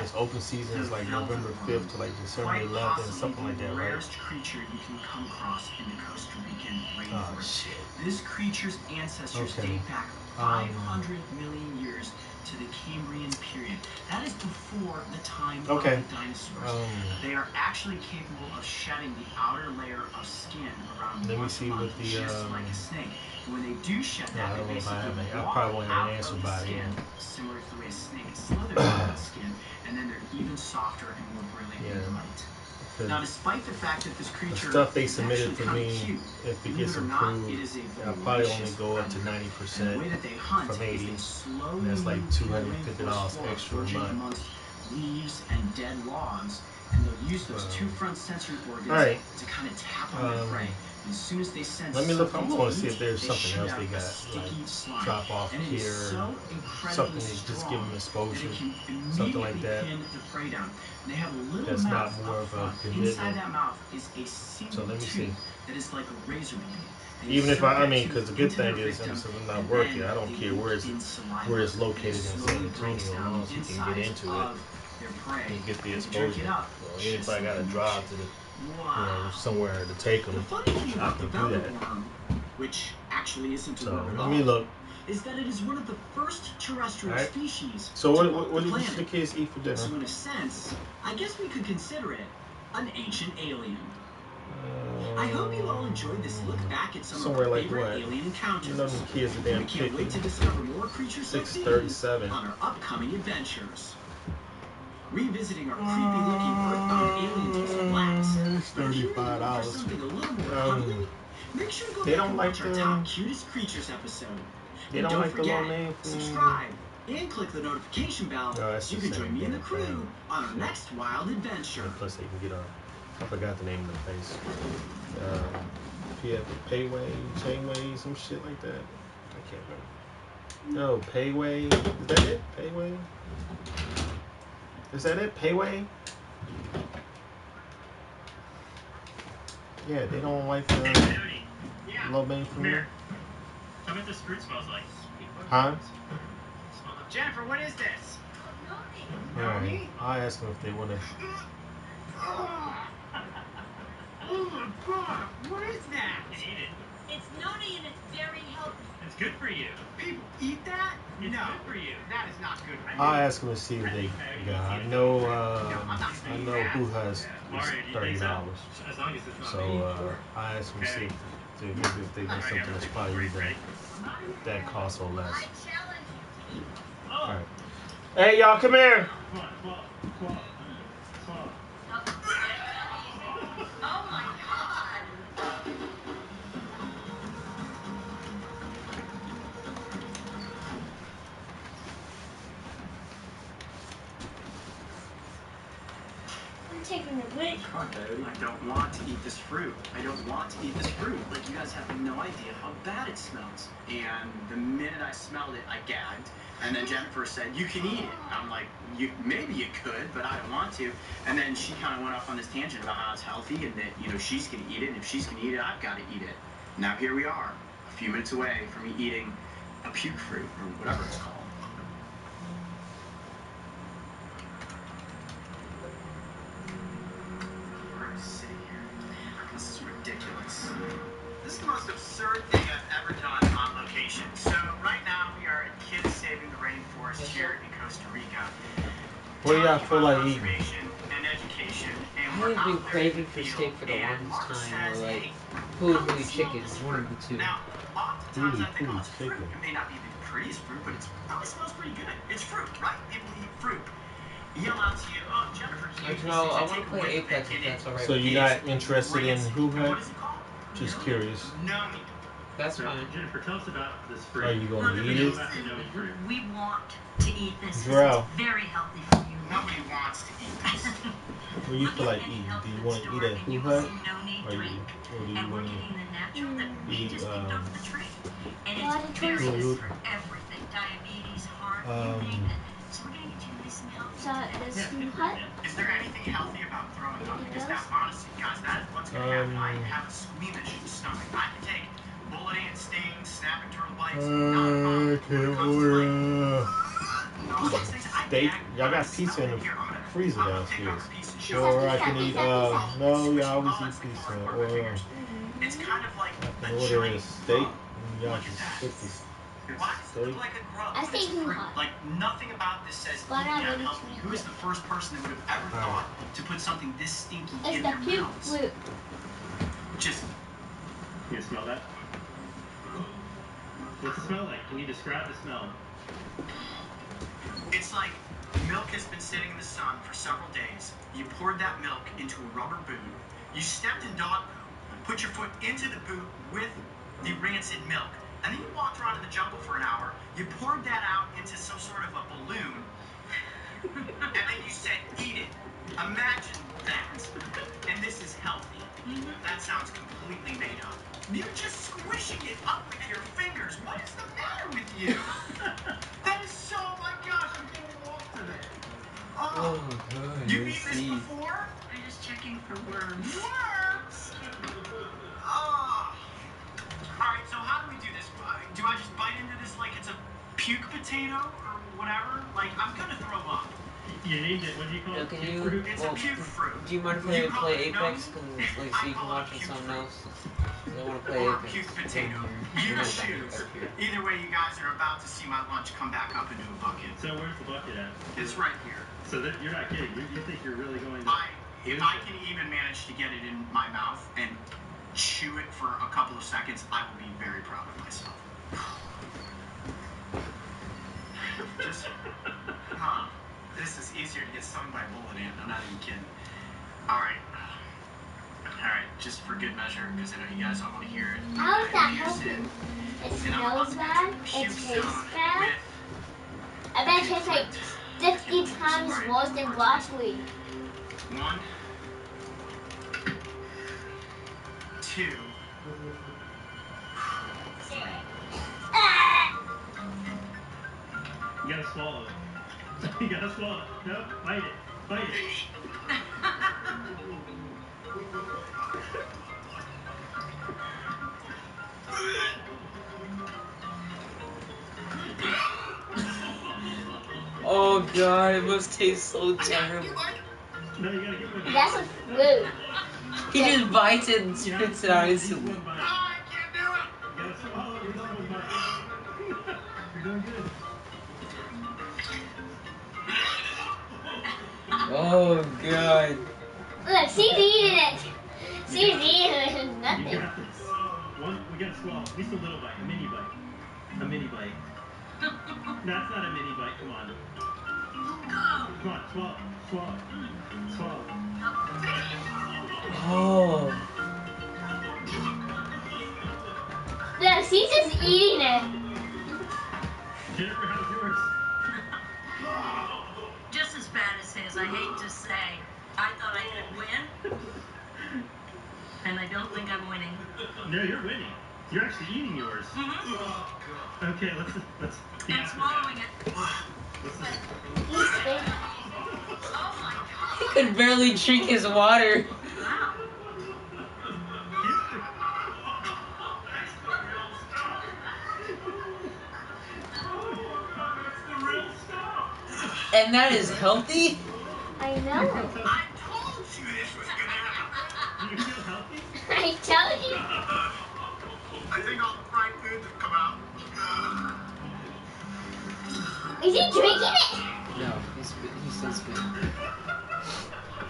[SPEAKER 3] This open season is like November 5th to like December 11th, something like that, right?
[SPEAKER 9] Rarest creature you can come across in the Costa Rican
[SPEAKER 3] Oh
[SPEAKER 9] rainforest.
[SPEAKER 3] shit.
[SPEAKER 9] This creature's ancestors date back 500 million years to the Cambrian period. That is before the time of the dinosaurs. They are actually capable of shedding the outer layer of skin around once a month, just like a snake. When they do shed that, they basically walk out of the skin, similar to the way a snake slithers out of the skin, and then they're even softer and more brilliant and light. Now, despite the fact that this creature
[SPEAKER 3] the stuff they
[SPEAKER 9] is
[SPEAKER 3] submitted
[SPEAKER 9] actually
[SPEAKER 3] for
[SPEAKER 9] kind
[SPEAKER 3] me,
[SPEAKER 9] of cute,
[SPEAKER 3] if it gets approved, I'll probably only go up to 90%
[SPEAKER 9] the way that they hunt
[SPEAKER 3] from 80.
[SPEAKER 9] is they slowly
[SPEAKER 3] And that's like
[SPEAKER 9] move
[SPEAKER 3] $250 extra a month.
[SPEAKER 9] amongst leaves and dead logs, and they'll use those two front sensory organs to kind of tap on their prey. As soon as they sense
[SPEAKER 3] let me look. I'm
[SPEAKER 9] something
[SPEAKER 3] going
[SPEAKER 9] to
[SPEAKER 3] to see
[SPEAKER 9] eat,
[SPEAKER 3] if there's
[SPEAKER 9] they
[SPEAKER 3] something
[SPEAKER 9] shoot
[SPEAKER 3] else
[SPEAKER 9] out
[SPEAKER 3] they
[SPEAKER 9] a
[SPEAKER 3] got,
[SPEAKER 9] sticky
[SPEAKER 3] like
[SPEAKER 9] slime.
[SPEAKER 3] drop off
[SPEAKER 9] And it
[SPEAKER 3] here,
[SPEAKER 9] is so incredibly
[SPEAKER 3] something to just give them exposure, something like that.
[SPEAKER 9] pin the prey down. And they have a little
[SPEAKER 3] That's
[SPEAKER 9] mouth
[SPEAKER 3] not more
[SPEAKER 9] up
[SPEAKER 3] of a
[SPEAKER 9] front.
[SPEAKER 3] commitment.
[SPEAKER 9] Inside that mouth is a single
[SPEAKER 3] So let me see.
[SPEAKER 9] tooth that is like a razor blade. And
[SPEAKER 3] Even if
[SPEAKER 9] insert
[SPEAKER 3] I
[SPEAKER 9] that
[SPEAKER 3] mean,
[SPEAKER 9] tooth
[SPEAKER 3] because the good
[SPEAKER 9] into their
[SPEAKER 3] thing is,
[SPEAKER 9] victim,
[SPEAKER 3] since I'm not
[SPEAKER 9] and
[SPEAKER 3] working,
[SPEAKER 9] then
[SPEAKER 3] I don't
[SPEAKER 9] they
[SPEAKER 3] care where
[SPEAKER 9] eat in saliva.
[SPEAKER 3] it's located in
[SPEAKER 9] It
[SPEAKER 3] San
[SPEAKER 9] slowly breaks
[SPEAKER 3] Antonio, as
[SPEAKER 9] down
[SPEAKER 3] long
[SPEAKER 9] the
[SPEAKER 3] as you can get
[SPEAKER 9] insides
[SPEAKER 3] into it
[SPEAKER 9] of their prey
[SPEAKER 3] and get the
[SPEAKER 9] and drink
[SPEAKER 3] exposure.
[SPEAKER 9] it up.
[SPEAKER 3] So even if I got to drive to the, somewhere to take them,
[SPEAKER 9] The funny thing
[SPEAKER 3] I
[SPEAKER 9] about the
[SPEAKER 3] can do that.
[SPEAKER 9] belly worm, which actually isn't a
[SPEAKER 3] So
[SPEAKER 9] worm at
[SPEAKER 3] let me
[SPEAKER 9] all,
[SPEAKER 3] look.
[SPEAKER 9] is that it is one of the first terrestrial species
[SPEAKER 3] So
[SPEAKER 9] to
[SPEAKER 3] what
[SPEAKER 9] walk
[SPEAKER 3] do
[SPEAKER 9] the
[SPEAKER 3] the
[SPEAKER 9] planet.
[SPEAKER 3] kids eat for dinner?
[SPEAKER 9] So in a sense, I guess we could consider it an ancient alien. I hope you all enjoyed this look back at some
[SPEAKER 3] Somewhere
[SPEAKER 9] of our
[SPEAKER 3] like
[SPEAKER 9] favorite
[SPEAKER 3] what?
[SPEAKER 9] alien encounters.
[SPEAKER 3] You know them kids are damn
[SPEAKER 9] We can't wait to
[SPEAKER 3] picky.
[SPEAKER 9] discover more creatures like these
[SPEAKER 3] 637.
[SPEAKER 9] on our upcoming adventures. Revisiting our creepy-looking earthbound aliens with labs. But if you really look for something a little more cuddly, make sure to go back and watch our top cutest creatures episode.
[SPEAKER 3] They
[SPEAKER 9] And
[SPEAKER 3] don't
[SPEAKER 9] don't
[SPEAKER 3] like the
[SPEAKER 9] forget,
[SPEAKER 3] little name.
[SPEAKER 9] subscribe and click the notification bell
[SPEAKER 3] No,
[SPEAKER 9] so you can join me and the crew on our next wild adventure.
[SPEAKER 3] And plus they can get on. I forgot the name of the place. Payway, Chainway, some shit like that. I can't remember. No, Payway. Is that it? Payway? Is that it? Payway? Yeah, they don't like the low bang for me.
[SPEAKER 11] Tell me what this fruit smells like.
[SPEAKER 3] Huh?
[SPEAKER 9] Jennifer, what is this?
[SPEAKER 3] Alright. I'll ask them if they want to.
[SPEAKER 7] Oh my god! What is that?
[SPEAKER 11] You can eat it.
[SPEAKER 8] It's nutty and it's very healthy.
[SPEAKER 11] It's good for you.
[SPEAKER 7] People eat that?
[SPEAKER 11] It's
[SPEAKER 7] No.
[SPEAKER 11] good for you.
[SPEAKER 7] That is not good.
[SPEAKER 3] I'll ask them to see if they got. I know who has $30.
[SPEAKER 11] As long as it's not
[SPEAKER 3] So I asked them to see if they want something that's probably that costs or less.
[SPEAKER 8] I challenge you.
[SPEAKER 3] All right. Hey y'all, come here.
[SPEAKER 11] Come on, come on, come on. Come on.
[SPEAKER 8] Oh my god. I'm taking a break.
[SPEAKER 9] I don't want to eat this fruit. I don't want to eat this fruit. Like, you guys have no idea how bad it smells. And the minute I smelled it, I gagged. And then Jennifer said, you can eat it. I'm like, maybe you could, but I don't want to. And then she kind of went off on this tangent about how it's healthy and that, she's going to eat it. And if she's going to eat it, I've got to eat it. Now here we are, a few minutes away from me eating a puke fruit, or whatever it's called. Sitting here. This is ridiculous. This is the most absurd thing I've ever done on location. So right now we are at Kids Saving the Rainforest here in Costa Rica.
[SPEAKER 3] What do y'all feel like eating?
[SPEAKER 9] And education.
[SPEAKER 12] I haven't been craving for steak for the longest time, or like huli chicken, one of the two.
[SPEAKER 9] Now, oftentimes I think, it's fruit.
[SPEAKER 3] chicken.
[SPEAKER 9] It may not be the prettiest fruit, but it probably smells pretty good. It's fruit, right? People eat fruit. yell out to you, oh, Jennifer, can you
[SPEAKER 12] Joe, I want to play Apex if that's alright.
[SPEAKER 3] So you're not interested in who had?
[SPEAKER 9] What is it called?
[SPEAKER 3] Just curious.
[SPEAKER 9] No meat.
[SPEAKER 12] That's fine.
[SPEAKER 11] Jennifer, tell us about this fruit.
[SPEAKER 3] Are you going to eat it?
[SPEAKER 13] We want to eat this.
[SPEAKER 3] Drow.
[SPEAKER 13] It's very healthy for you.
[SPEAKER 9] Nobody wants to eat this.
[SPEAKER 3] What do you feel like eating? Do you want to eat a who hut? Or do you
[SPEAKER 13] And we're
[SPEAKER 3] want
[SPEAKER 13] getting the natural that we
[SPEAKER 3] eat
[SPEAKER 13] just picked off the tree. And
[SPEAKER 8] Lot
[SPEAKER 13] it's
[SPEAKER 8] of
[SPEAKER 13] very
[SPEAKER 8] choices.
[SPEAKER 13] good for everything. Diabetes, heart, you name it. So we're going to get you nice and healthy.
[SPEAKER 8] So this who hut?
[SPEAKER 9] Is there anything healthy about throwing up? Because that, honestly, guys, that is what's going to happen. I have a squeamish stomach. I can take bullet ant stings, snapping turtle bites, not a problem.
[SPEAKER 3] Steak? Y'all got pizza in the freezer downstairs. Or I can eat, no, y'all always eat pizza. Or
[SPEAKER 9] it's kind of like
[SPEAKER 3] I can order a steak and y'all can cook this
[SPEAKER 9] why does it look like a grub?
[SPEAKER 8] I think who hut.
[SPEAKER 9] Like nothing about this says eat
[SPEAKER 8] But I
[SPEAKER 9] that
[SPEAKER 8] wouldn't
[SPEAKER 9] healthy.
[SPEAKER 8] eat
[SPEAKER 9] Who is the first person that would have ever thought to put something this stinky
[SPEAKER 8] It's
[SPEAKER 9] in
[SPEAKER 8] the
[SPEAKER 9] their
[SPEAKER 8] puke
[SPEAKER 9] mouths?
[SPEAKER 8] flute.
[SPEAKER 9] Just
[SPEAKER 11] Can you smell that? What's it smell like? Can you describe the smell?
[SPEAKER 9] it's like milk has been sitting in the sun for several days. You poured that milk into a rubber boot. You stepped in dog poop, put your foot into the boot with the rancid milk. And then you walked around in the jungle for an hour. You poured that out into some sort of a balloon. And then you said, eat it. Imagine that. And this is healthy. That sounds completely made up. You're just squishing it up with your fingers. What is the matter with you? That is so, oh my gosh, I'm getting walk today.
[SPEAKER 12] Oh, good.
[SPEAKER 9] You've eaten this before?
[SPEAKER 13] I'm just checking for worms.
[SPEAKER 9] Worms? Oh. Alright, so how do we do this? Do I just bite into this like it's a puke potato or whatever? Like, I'm gonna throw up.
[SPEAKER 11] You named it. What do you call it?
[SPEAKER 12] Can you,
[SPEAKER 9] It's a puke fruit.
[SPEAKER 12] do you mind if I play Apex? Cause, like, so you can watch on something else? 'Cause I want to play
[SPEAKER 9] Or
[SPEAKER 12] Apex.
[SPEAKER 9] puke potato. You choose. Either way, you guys are about to see my lunch come back up into a bucket.
[SPEAKER 11] So where's the bucket at?
[SPEAKER 9] It's right here.
[SPEAKER 11] So that you're not kidding. You think you're really going to?
[SPEAKER 9] If I can even manage to get it in my mouth and chew it for a couple of seconds, I will be very proud of myself. This is easier to get stung by a bullet ant. I'm not even kidding. All right, just for good measure, because I know you guys all want to hear it.
[SPEAKER 8] How is that helping? It smells bad. It tastes bad. I bet it tastes like 50 times worse than broccoli.
[SPEAKER 9] 1, 2.
[SPEAKER 11] You gotta swallow it. You gotta swallow it. No, bite it. Bite it.
[SPEAKER 12] Oh god, it must taste so terrible.
[SPEAKER 11] No, you gotta give it a
[SPEAKER 8] That's a fruit.
[SPEAKER 12] He just bites it and spits it out instantly.
[SPEAKER 11] You gotta swallow it with one bite. You're doing good.
[SPEAKER 12] Oh god.
[SPEAKER 8] Look, she's eating it. She's eating it. It's
[SPEAKER 11] You
[SPEAKER 8] nothing.
[SPEAKER 11] got this. We gotta swallow. At least a little bite. A mini bite. A mini bite. That's not a mini bite. Come on. Come on. Swallow. Swallow. Swallow.
[SPEAKER 12] Oh.
[SPEAKER 8] Look, she's just eating it.
[SPEAKER 11] Jennifer, how's yours?
[SPEAKER 13] Just as bad as his, I hate to say. I thought I could win. And I don't think I'm winning.
[SPEAKER 11] No, you're winning. You're actually eating yours. Okay, let's.
[SPEAKER 13] And swallowing it.
[SPEAKER 12] He could barely drink his water.
[SPEAKER 13] Wow.
[SPEAKER 12] And that is healthy?
[SPEAKER 8] I know.
[SPEAKER 9] I told you this was gonna happen.
[SPEAKER 11] Do you feel healthy?
[SPEAKER 8] I tell you.
[SPEAKER 9] I think all the fried foods have come out.
[SPEAKER 8] Is he drinking it?
[SPEAKER 12] No, he's still spitting.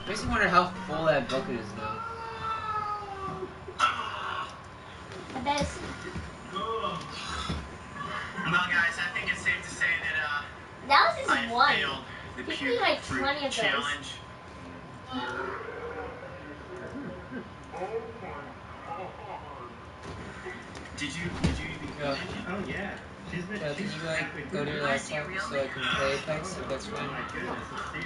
[SPEAKER 12] Makes me wonder how full that bucket is though.
[SPEAKER 8] I bet it's...
[SPEAKER 9] Well, guys, I think it's safe to say that
[SPEAKER 8] That was
[SPEAKER 9] I
[SPEAKER 8] just one.
[SPEAKER 9] failed The
[SPEAKER 8] Give me
[SPEAKER 9] puke
[SPEAKER 8] like
[SPEAKER 9] fruit
[SPEAKER 8] 20 of those.
[SPEAKER 9] challenge. Did you even
[SPEAKER 12] Yeah.
[SPEAKER 11] Oh yeah. She's been.
[SPEAKER 12] Did
[SPEAKER 11] She's
[SPEAKER 12] you like go to your laptop so I can play Apex if that's
[SPEAKER 11] Oh
[SPEAKER 12] fine?
[SPEAKER 11] my goodness, let's see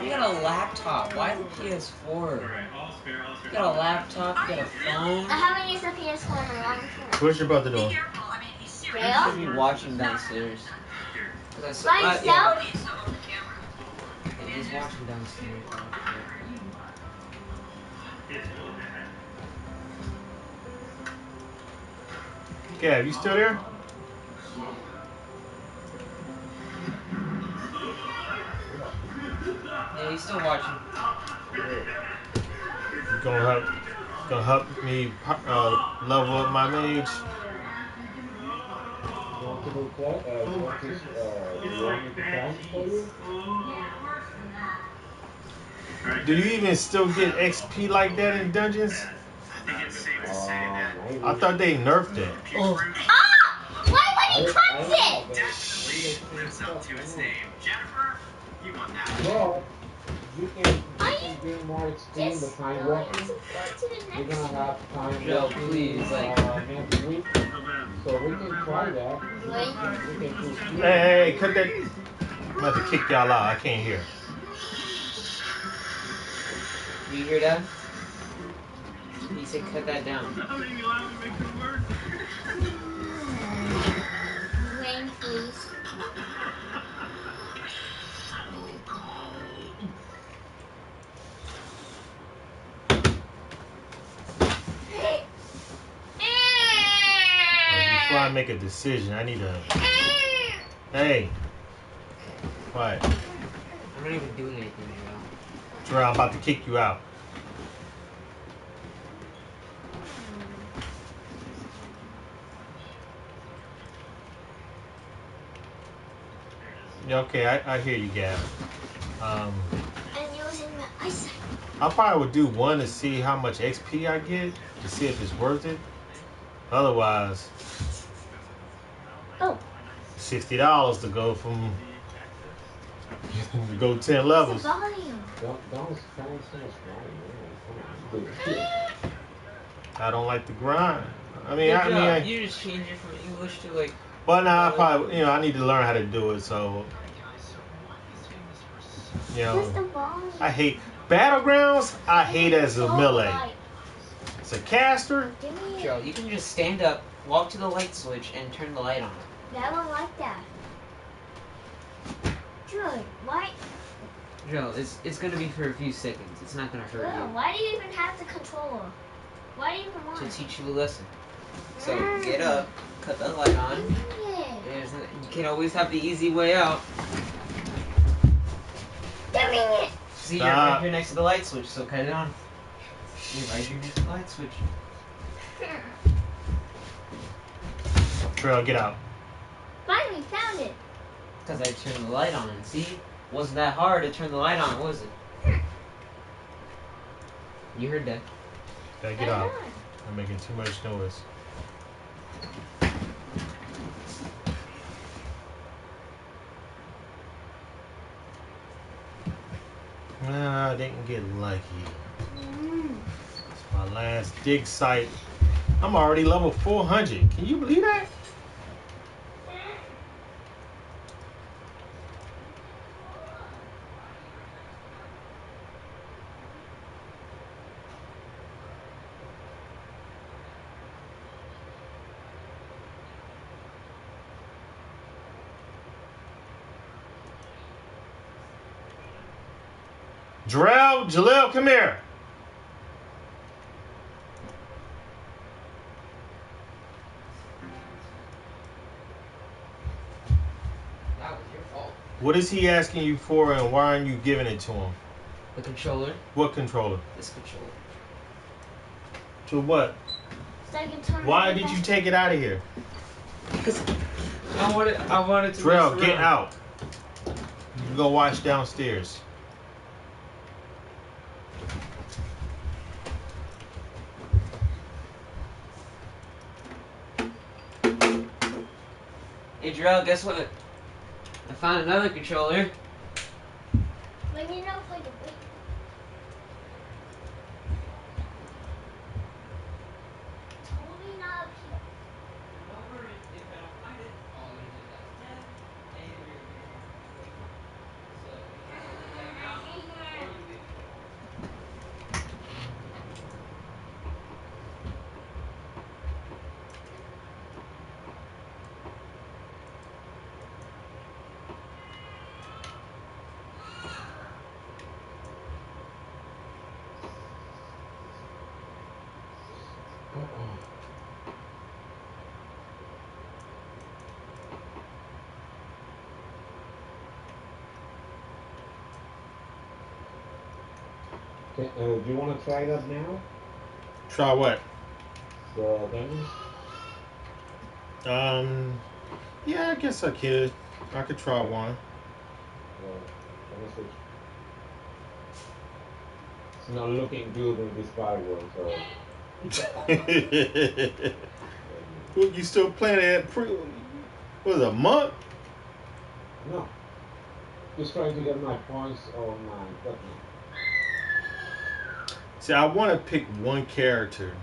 [SPEAKER 11] it.
[SPEAKER 12] You got a laptop. Why the PS4?
[SPEAKER 11] Alright, all spare, all spare.
[SPEAKER 12] You got a laptop, you got a phone.
[SPEAKER 8] I haven't used the PS4 in a long time.
[SPEAKER 3] What's your brother doing?
[SPEAKER 13] Careful. I mean, he's serious.
[SPEAKER 12] You should be watching downstairs.
[SPEAKER 8] By yourself?
[SPEAKER 12] He's watching downstairs.
[SPEAKER 3] Gab, you still there?
[SPEAKER 12] Yeah, he's still watching.
[SPEAKER 3] You gonna help me level up my mage?
[SPEAKER 10] You want to do what? You want me to pass for you?
[SPEAKER 3] Do you even still get XP like that in dungeons?
[SPEAKER 9] I think it's safe to say that.
[SPEAKER 3] I thought they nerfed it.
[SPEAKER 8] Ah! Why would he punch it?
[SPEAKER 9] Definitely lives up to its name. Jennifer, you want that?
[SPEAKER 10] Well, you can gain more XP in the
[SPEAKER 8] Just
[SPEAKER 10] time
[SPEAKER 8] going
[SPEAKER 10] walk.
[SPEAKER 8] to go to the
[SPEAKER 10] You're
[SPEAKER 8] next
[SPEAKER 10] gonna have time
[SPEAKER 12] Joe,
[SPEAKER 10] walking,
[SPEAKER 12] please, like-
[SPEAKER 10] next week. So we can try that. We can choose.
[SPEAKER 3] Hey, cut that. I'm about to kick y'all out. I can't hear.
[SPEAKER 12] You hear that? He said cut that down.
[SPEAKER 8] Rain, please.
[SPEAKER 3] Before I make a decision, I need a. Hey. What?
[SPEAKER 12] I'm not even doing anything, Joe.
[SPEAKER 3] Terrell, I'm about to kick you out. Yeah, okay, I hear you, Gab.
[SPEAKER 8] I'm using my eyesight.
[SPEAKER 3] I probably would do one to see how much XP I get, to see if it's worth it. Otherwise,
[SPEAKER 8] Oh.
[SPEAKER 3] $60 to go from to go 10
[SPEAKER 8] What's
[SPEAKER 3] levels.
[SPEAKER 8] the volume?
[SPEAKER 10] Don't spend so much money.
[SPEAKER 3] I don't like the grind. I mean,
[SPEAKER 12] Good
[SPEAKER 3] I
[SPEAKER 12] job.
[SPEAKER 3] mean,
[SPEAKER 12] You just change it from English to like.
[SPEAKER 3] but now I probably, I need to learn how to do it. So,
[SPEAKER 8] What's the volume?
[SPEAKER 3] I hate battlegrounds. I hate as a melee.
[SPEAKER 8] Light.
[SPEAKER 3] It's a caster.
[SPEAKER 8] Give me
[SPEAKER 12] Joe, you can just stand up, walk to the light switch, and turn the light on.
[SPEAKER 8] I don't like that. Good. Why?
[SPEAKER 12] Joe, it's gonna be for a few seconds. It's not gonna hurt you.
[SPEAKER 8] Why do you even have the controller? Why do you even want
[SPEAKER 12] To
[SPEAKER 8] it?
[SPEAKER 12] teach you a lesson. So get up, cut the light on.
[SPEAKER 8] Yeah.
[SPEAKER 12] You can always have the easy way out.
[SPEAKER 8] Dang it!
[SPEAKER 12] See, you're right here next to the light switch, so cut it on. You're right here next to the light switch.
[SPEAKER 3] Trail, get out.
[SPEAKER 8] Finally found it.
[SPEAKER 12] Because I turned the light on. See? Wasn't that hard to turn the light on, was it? You heard that.
[SPEAKER 3] Gotta get out. I'm making too much noise. I didn't get lucky. It's my last dig site. I'm already level 400. Can you believe that? Jalil, come here.
[SPEAKER 12] That was your fault.
[SPEAKER 3] What is he asking you for, and why aren't you giving it to him?
[SPEAKER 12] The controller.
[SPEAKER 3] What controller?
[SPEAKER 12] This controller.
[SPEAKER 3] To what?
[SPEAKER 8] So I can turn
[SPEAKER 3] Why
[SPEAKER 8] it
[SPEAKER 3] did
[SPEAKER 8] back.
[SPEAKER 3] you take it out of here?
[SPEAKER 12] Because I wanted to.
[SPEAKER 3] Drell,
[SPEAKER 12] mess
[SPEAKER 3] get
[SPEAKER 12] around.
[SPEAKER 3] out. You go watch downstairs.
[SPEAKER 12] Hey, Drell, guess what? I found another controller.
[SPEAKER 8] When you know for the week. Totally not up here.
[SPEAKER 12] Don't worry, if I don't find it, I'll use it as 10, and you're gonna get it. So you can use it right now, or you wait for it.
[SPEAKER 10] Okay, do you want to try that now?
[SPEAKER 3] Try what?
[SPEAKER 10] The thing?
[SPEAKER 3] Yeah, I guess I could. I could try one.
[SPEAKER 10] Let me switch. It's not looking good in this background, so.
[SPEAKER 3] What, you still playing it? What was it, a month?
[SPEAKER 10] No. Just trying to get my points on my button.
[SPEAKER 3] See, I want to pick one character.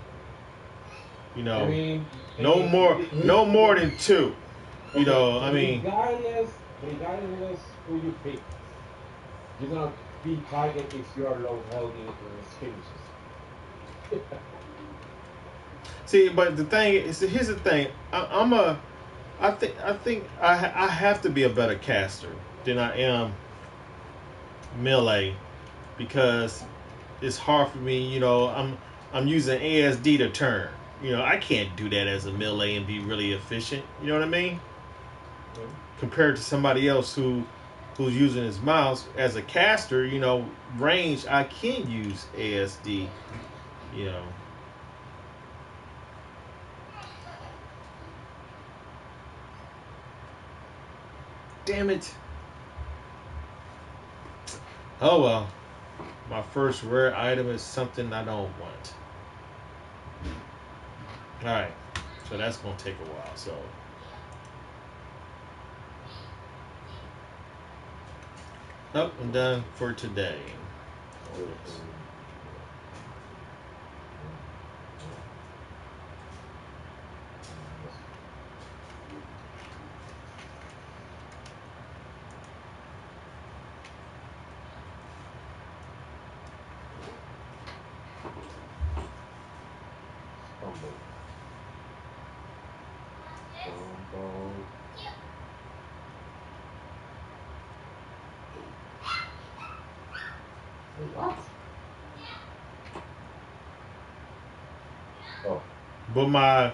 [SPEAKER 3] You know,
[SPEAKER 10] I mean,
[SPEAKER 3] no more than two. You know, I mean,
[SPEAKER 10] regardless who you pick, you're gonna be targeted if you are low health in skirmishes.
[SPEAKER 3] see, but the thing is, here's the thing. I think I have to be a better caster than I am melee because it's hard for me. You know, I'm using ASD to turn. You know, I can't do that as a melee and be really efficient. You know what I mean? Compared to somebody else who's using his mouse as a caster, you know, range, I can use ASD. You know. Damn it. Oh well. My first rare item is something I don't want. Alright. So that's going to take a while. So. Nope, I'm done for today.
[SPEAKER 10] What? Oh.
[SPEAKER 3] But my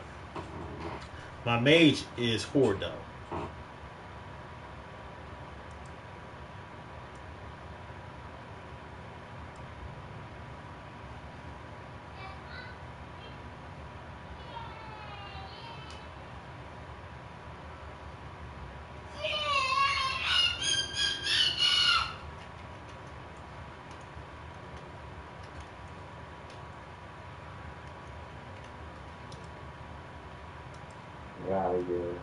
[SPEAKER 3] mage is Horde though.
[SPEAKER 10] Value.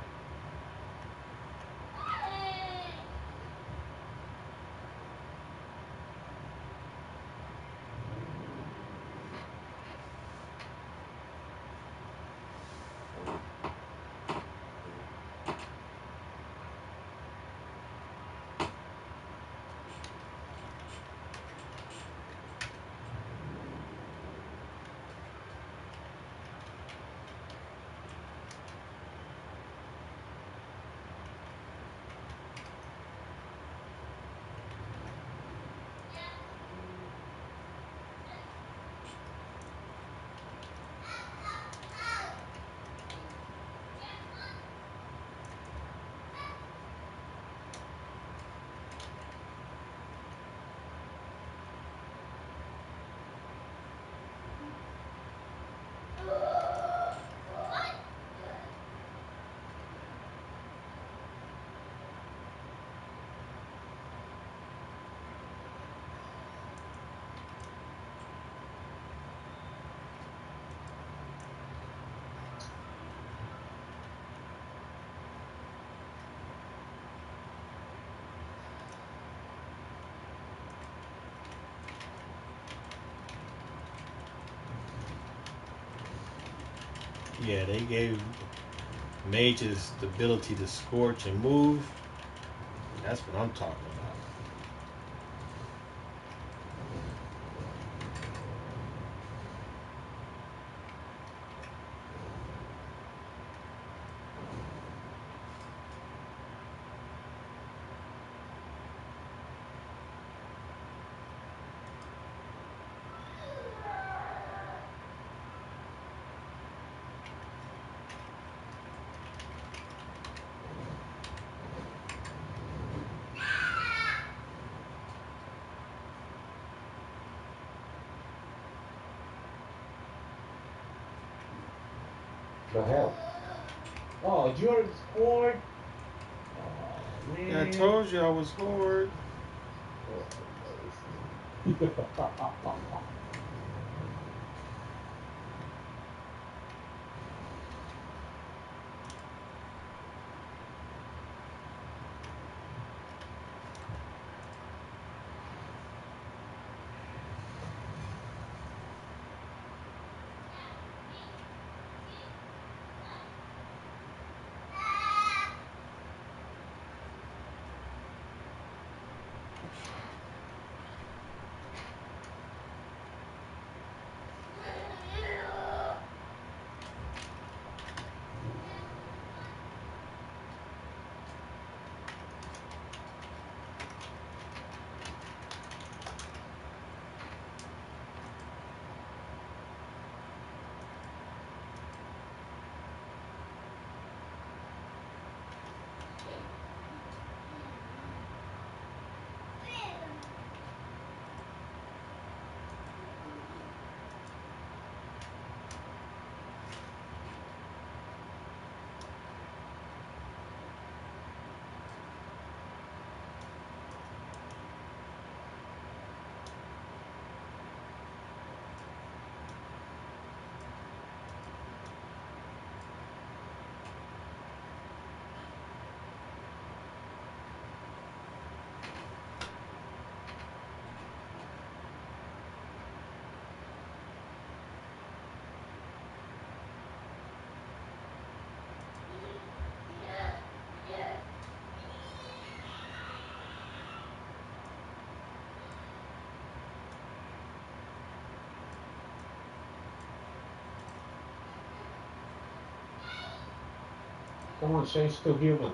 [SPEAKER 3] Yeah, they gave mages the ability to scorch and move. That's what I'm talking about.
[SPEAKER 10] The hell? Oh, you're scored. Oh,
[SPEAKER 3] Yeah, I
[SPEAKER 10] man.
[SPEAKER 3] told you I was hard.
[SPEAKER 10] Come on, change to human.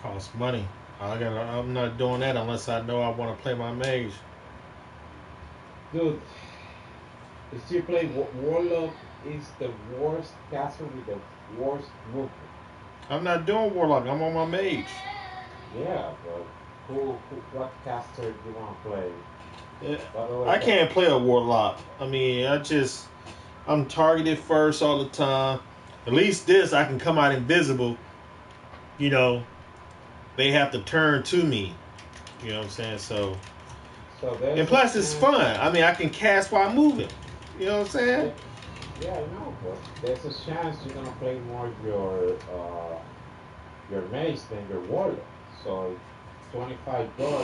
[SPEAKER 3] Costs money. I'm not doing that unless I know I want to play my mage.
[SPEAKER 10] Dude, if you play Warlock, is the worst caster with the worst movement.
[SPEAKER 3] I'm not doing warlock. I'm on my mage.
[SPEAKER 10] Yeah, but what caster do you want to play?
[SPEAKER 3] Yeah,
[SPEAKER 10] By the way,
[SPEAKER 3] I can't play a warlock. I mean, I'm targeted first all the time. At least this, I can come out invisible. You know, they have to turn to me. You know what I'm saying? So and plus, it's fun. I mean, I can cast while moving. You know what I'm saying?
[SPEAKER 10] Yeah, I know, but there's a chance you're gonna play more your mage than your warlock. So $25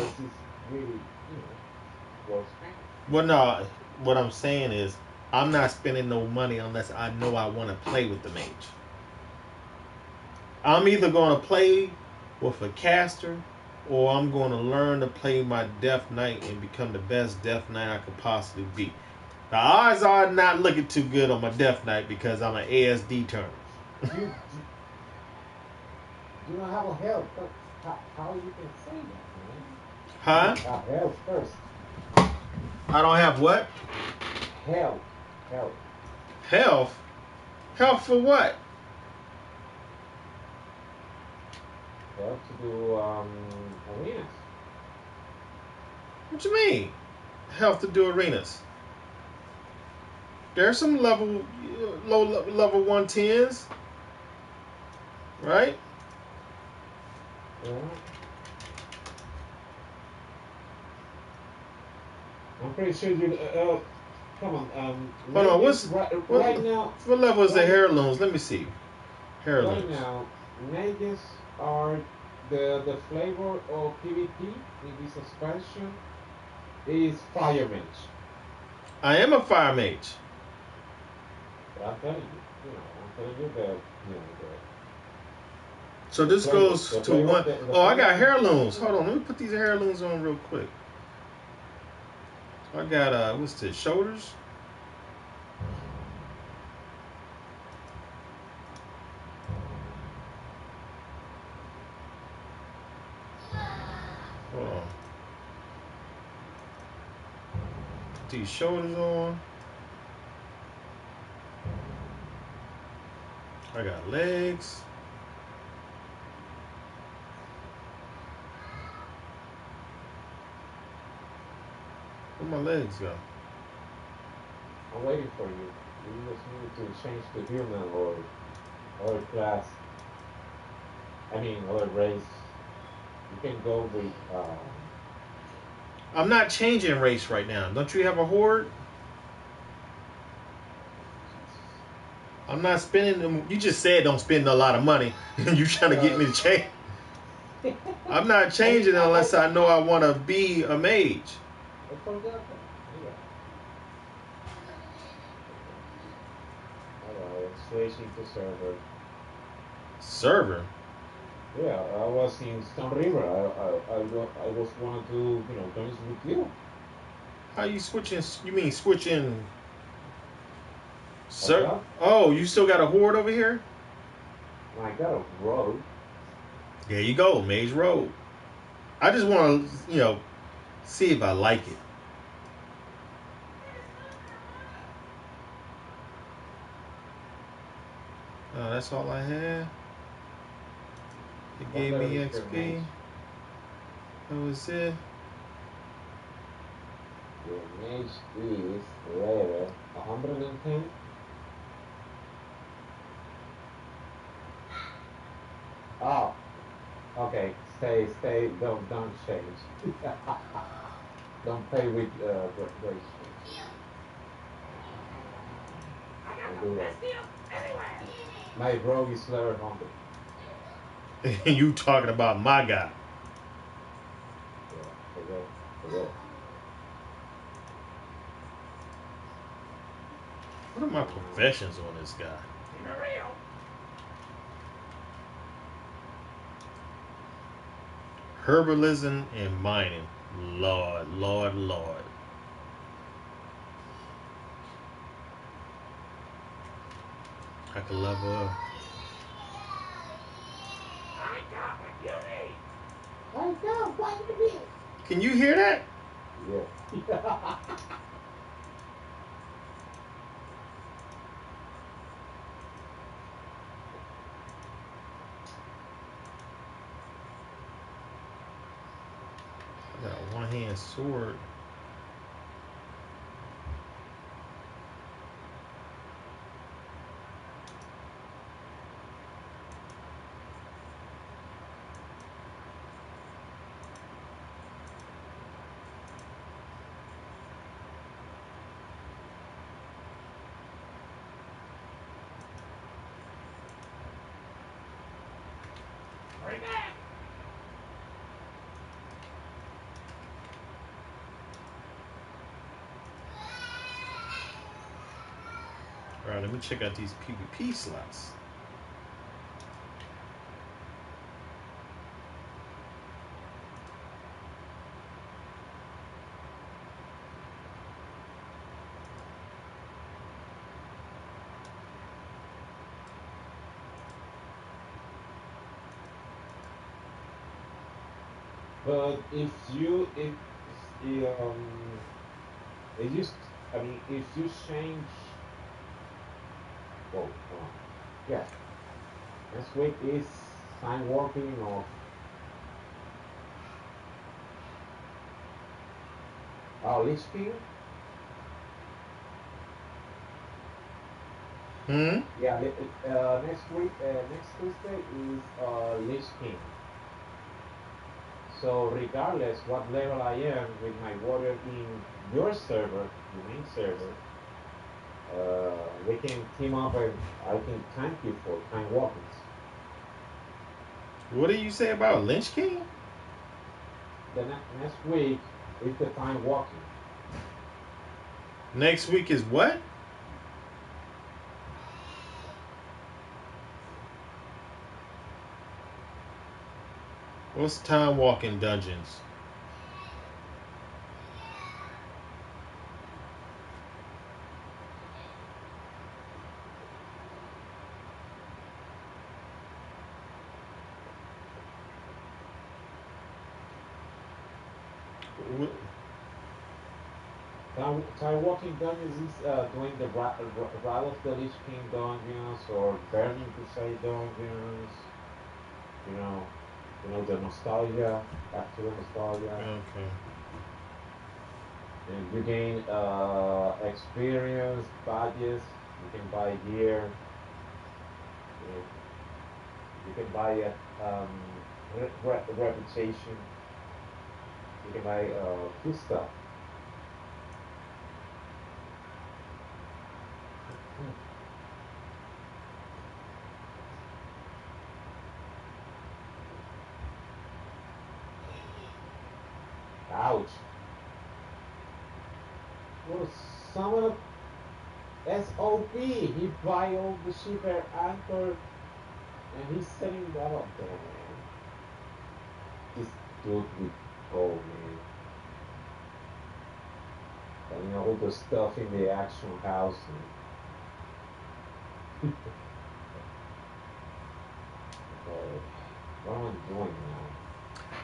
[SPEAKER 10] is really, worth spending.
[SPEAKER 3] Well, no. What I'm saying is, I'm not spending no money unless I know I want to play with the mage. I'm either going to play with a caster, or I'm going to learn to play my Death Knight and become the best Death Knight I could possibly be. The odds are not looking too good on my Death Knight because I'm an ASD turner.
[SPEAKER 10] You don't have a health. How you can say that, man?
[SPEAKER 3] Huh?
[SPEAKER 10] You have health first.
[SPEAKER 3] I don't have what?
[SPEAKER 10] Health.
[SPEAKER 3] Health? Health for what?
[SPEAKER 10] Health to do arenas.
[SPEAKER 3] What you mean? Health to do arenas? There's some low level 110s, right?
[SPEAKER 10] Yeah. I'm pretty sure you. Come on.
[SPEAKER 3] Hold on.
[SPEAKER 10] Right now?
[SPEAKER 3] What level is the heirlooms? Let me see. Heirlooms.
[SPEAKER 10] Right now, mages are the flavor of PvP in this expansion is fire mage.
[SPEAKER 3] I am a fire mage.
[SPEAKER 10] But I'm telling you that,
[SPEAKER 3] So this goes to one. Oh, I got heirlooms. Hold on, let me put these heirlooms on real quick. I got what's this? Shoulders. Hold on. Put these shoulders on. I got legs. Where my legs go?
[SPEAKER 10] I'm waiting for you. You just need to change to human or other class. I mean, other race. You can go with.
[SPEAKER 3] I'm not changing race right now. Don't you have a horde? I'm not spending them. You just said don't spend a lot of money. You trying to get me to change? I'm not changing unless I know I want to be a mage.
[SPEAKER 10] I forgot that. Yeah. Alright, switching to server.
[SPEAKER 3] Server?
[SPEAKER 10] Yeah, I was in Stone River. I was wanted to, join with you.
[SPEAKER 3] How you switching? You mean switching?
[SPEAKER 10] Okay.
[SPEAKER 3] Oh, you still got a horde over here?
[SPEAKER 10] I got a road.
[SPEAKER 3] There you go, Mage Road. I just want to, see if I like it. Oh, that's all I had. It gave me XP. That was it.
[SPEAKER 10] The mage is level 110. Oh, okay. Stay. Don't change. Don't play with race change. Don't do that. My rogue is level 100.
[SPEAKER 3] You talking about my guy?
[SPEAKER 10] Yeah, forget.
[SPEAKER 3] What are my professions on this guy? Herbalism and mining. Lord. I can level up.
[SPEAKER 10] I got what you need.
[SPEAKER 3] Can you hear that?
[SPEAKER 10] Yeah.
[SPEAKER 3] I got a one-hand sword. Alright, let me check out these PvP slots.
[SPEAKER 10] But if you change, well, yeah, next week is sign working of Lich King. Yeah, next week, next Tuesday is Lich King. So regardless what level I am with my warrior in your server, your main server, we can team up and I can thank you for time walkings.
[SPEAKER 3] What do you say about Lynch King?
[SPEAKER 10] The next week is the time walking.
[SPEAKER 3] Next week is what? What's time walking dungeons?
[SPEAKER 10] Time walking dungeons is doing the Ride of the Lich King dungeons or Burning Crusade dungeons. You know, the nostalgia, back to the nostalgia.
[SPEAKER 3] Okay.
[SPEAKER 10] And you gain experience, badges. You can buy gear. And you can buy a reputation. You can buy free stuff. Ouch. Well, someone SOP. He buy all the shipper anchor and he's setting that up there, man. This dude with gold, man. And all the stuff in the action house. And... what am I doing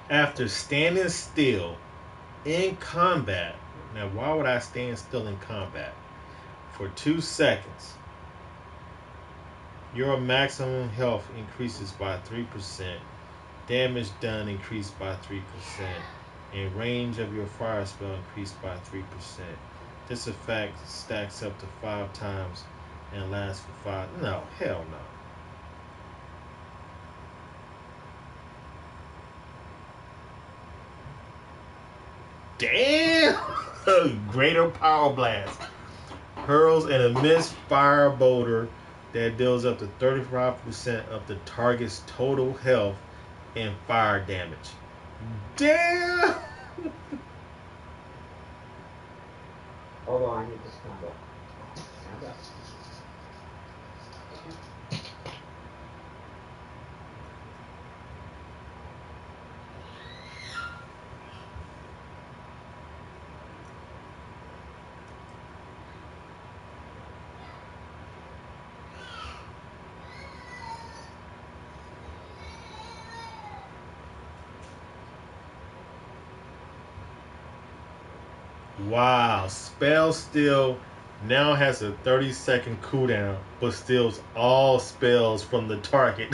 [SPEAKER 10] now?
[SPEAKER 3] After standing still in combat. Now, why would I stand still in combat? For 2 seconds, your maximum health increases by 3%. Damage done increased by 3%. And range of your fire spell increased by 3%. This effect stacks up to 5 times and lasts for 5. No, hell no. Damn! Greater power blast. Hurls an immense fire boulder that deals up to 35% of the target's total health and fire damage. Damn!
[SPEAKER 10] Hold on, I need to stand up. Stand up.
[SPEAKER 3] Wow, spell still now has a 30-second cooldown, but steals all spells from the target.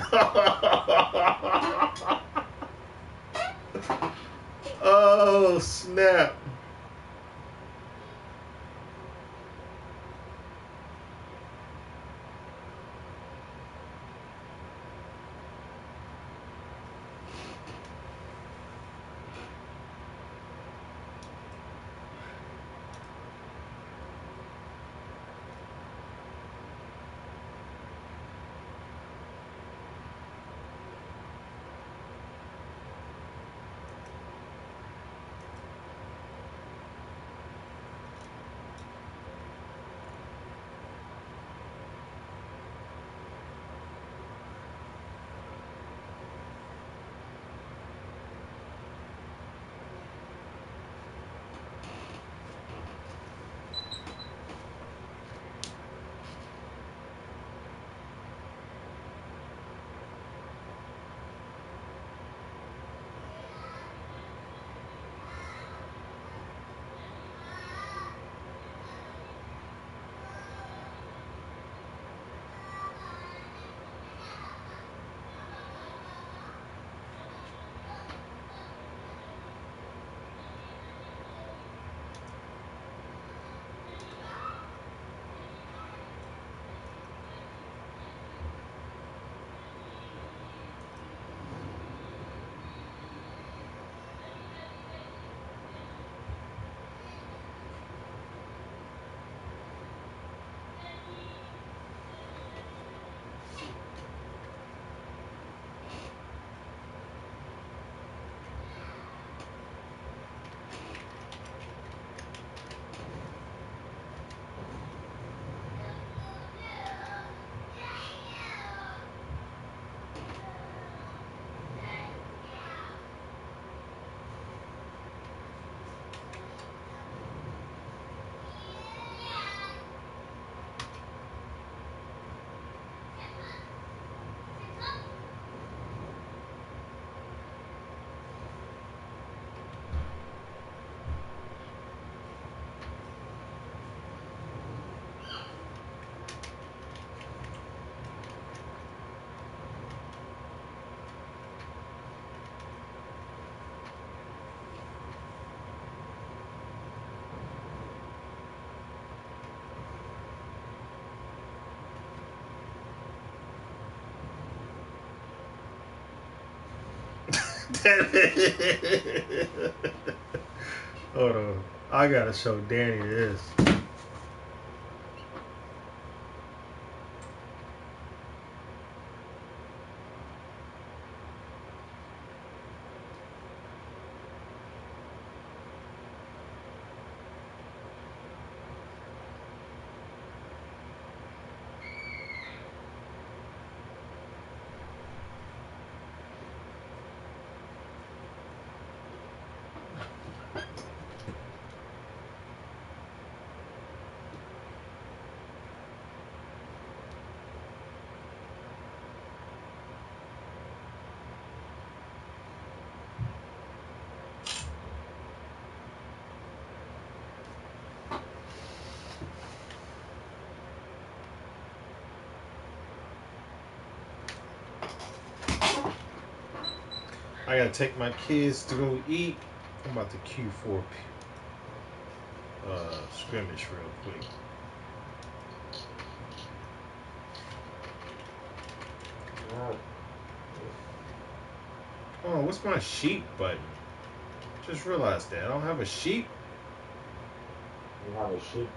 [SPEAKER 3] Oh, snap. Hold on. I gotta show Danny this. I gotta take my kids to go eat. I'm about to Q4 scrimmage real quick. Oh, what's my sheep button? Just realized that. I don't have a sheep.
[SPEAKER 10] You have a sheep.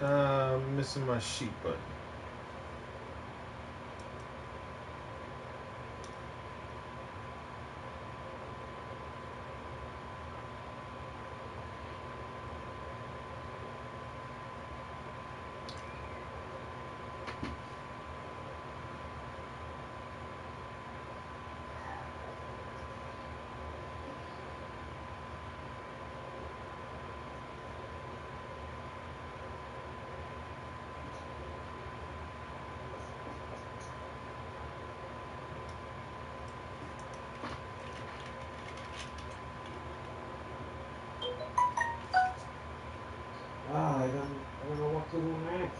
[SPEAKER 3] I'm missing my sheep button.
[SPEAKER 10] I don't know what to do next.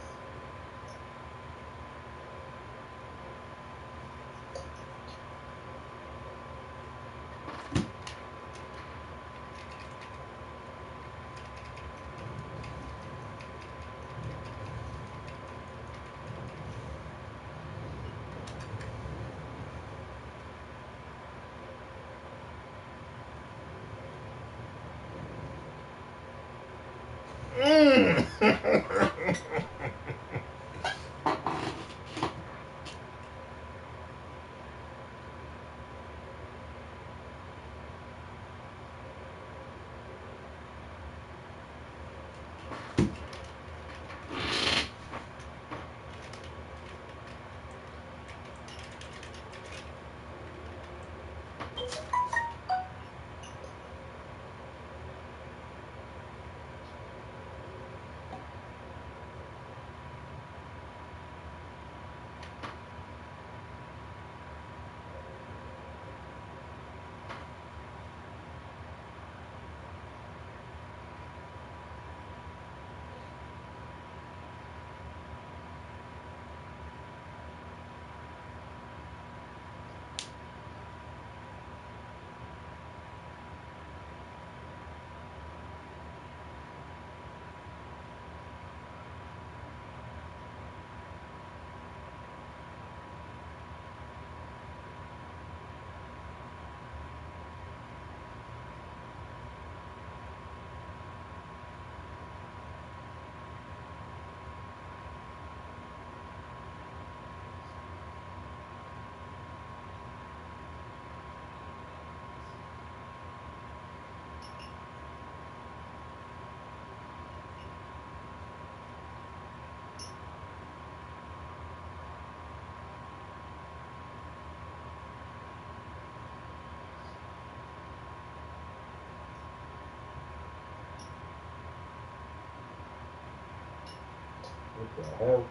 [SPEAKER 10] What the hell?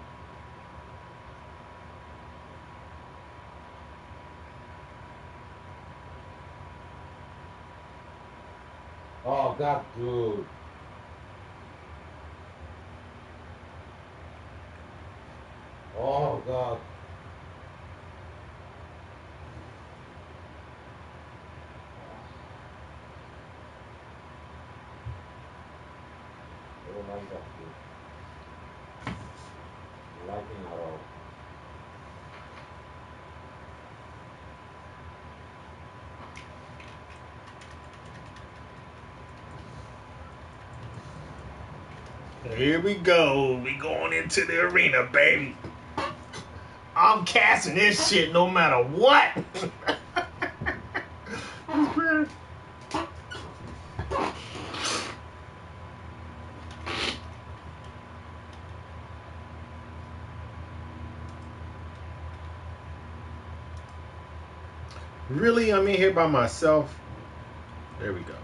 [SPEAKER 10] Oh God, dude. Oh God. I don't like that, dude. I don't like it at all.
[SPEAKER 3] Here we go. We going into the arena, baby. I'm casting this shit no matter what. Really? I'm in here by myself? There we go.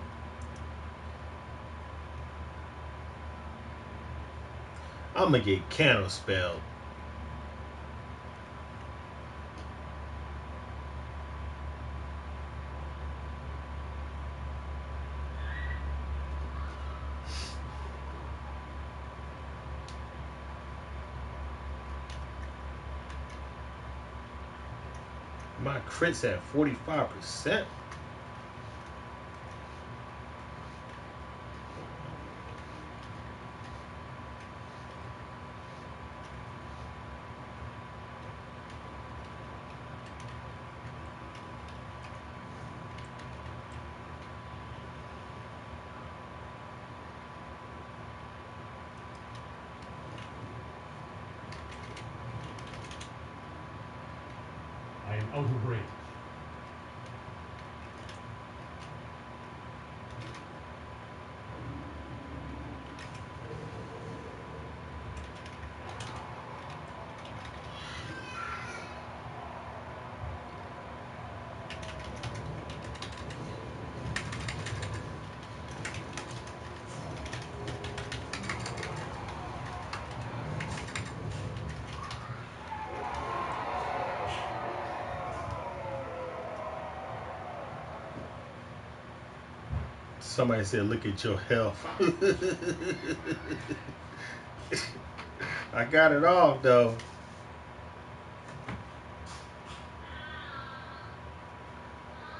[SPEAKER 3] I'm gonna get candle spelled. My crit's at 45%.
[SPEAKER 14] I am out of range.
[SPEAKER 3] Somebody said, look at your health. I got it off, though.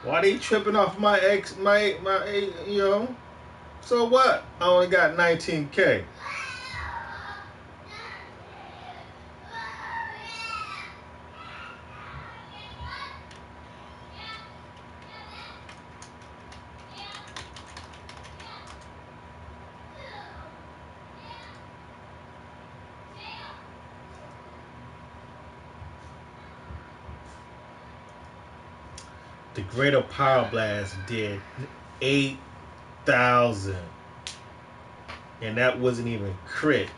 [SPEAKER 3] Why they tripping off my you know? So what? I only got 19K. The Greater Power Blast did 8,000. And that wasn't even crit.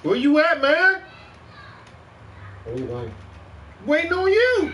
[SPEAKER 3] Where you at, man?
[SPEAKER 10] Where you going?
[SPEAKER 3] Waiting on you.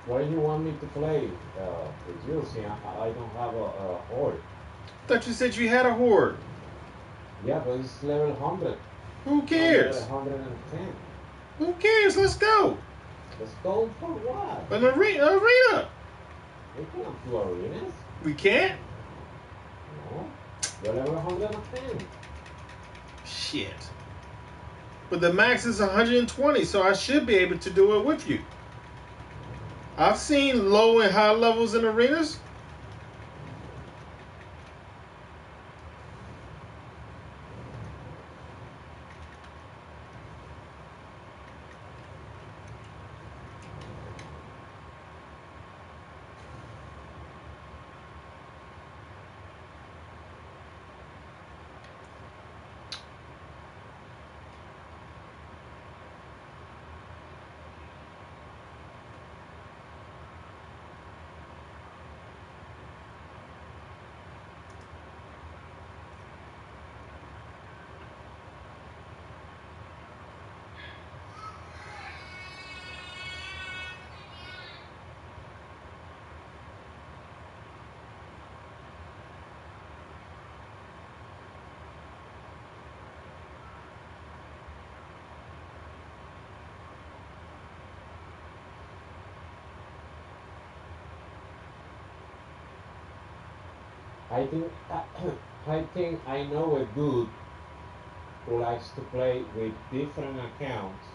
[SPEAKER 10] Why do you want me to play with you? See, I don't have a horde.
[SPEAKER 3] I thought you said you had a horde.
[SPEAKER 10] Yeah, but it's level 100.
[SPEAKER 3] Who cares?
[SPEAKER 10] Level 110.
[SPEAKER 3] Who cares? Let's go.
[SPEAKER 10] Let's go for what?
[SPEAKER 3] An arena.
[SPEAKER 10] We cannot do arenas.
[SPEAKER 3] We can't?
[SPEAKER 10] No. You're level 110.
[SPEAKER 3] Shit. But the max is 120, so I should be able to do it with you. I've seen low and high levels in arenas.
[SPEAKER 10] I think I know a dude who likes to play with different accounts,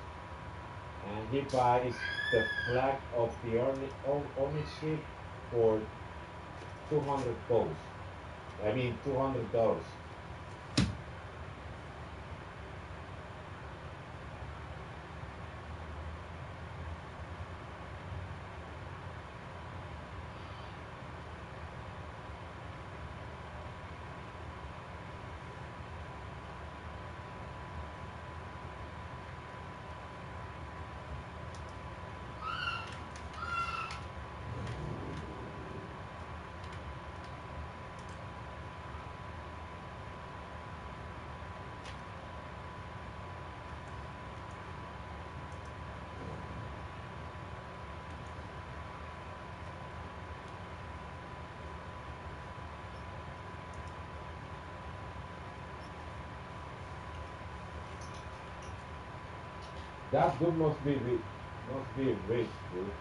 [SPEAKER 10] and he buys the flag of the ownership for 200 goals. I mean $200. That dude must be rich, dude.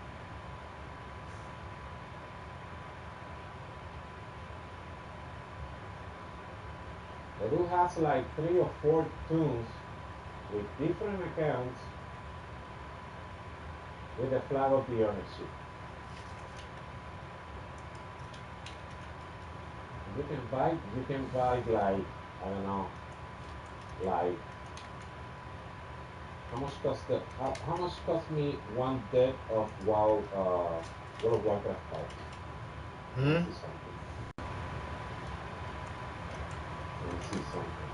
[SPEAKER 10] The dude has like 3 or 4 tunes with different accounts with the flag of the ownership. You can buy like, I don't know, like how much cost me one deck of WoW World of Warcraft cards? Let me see something.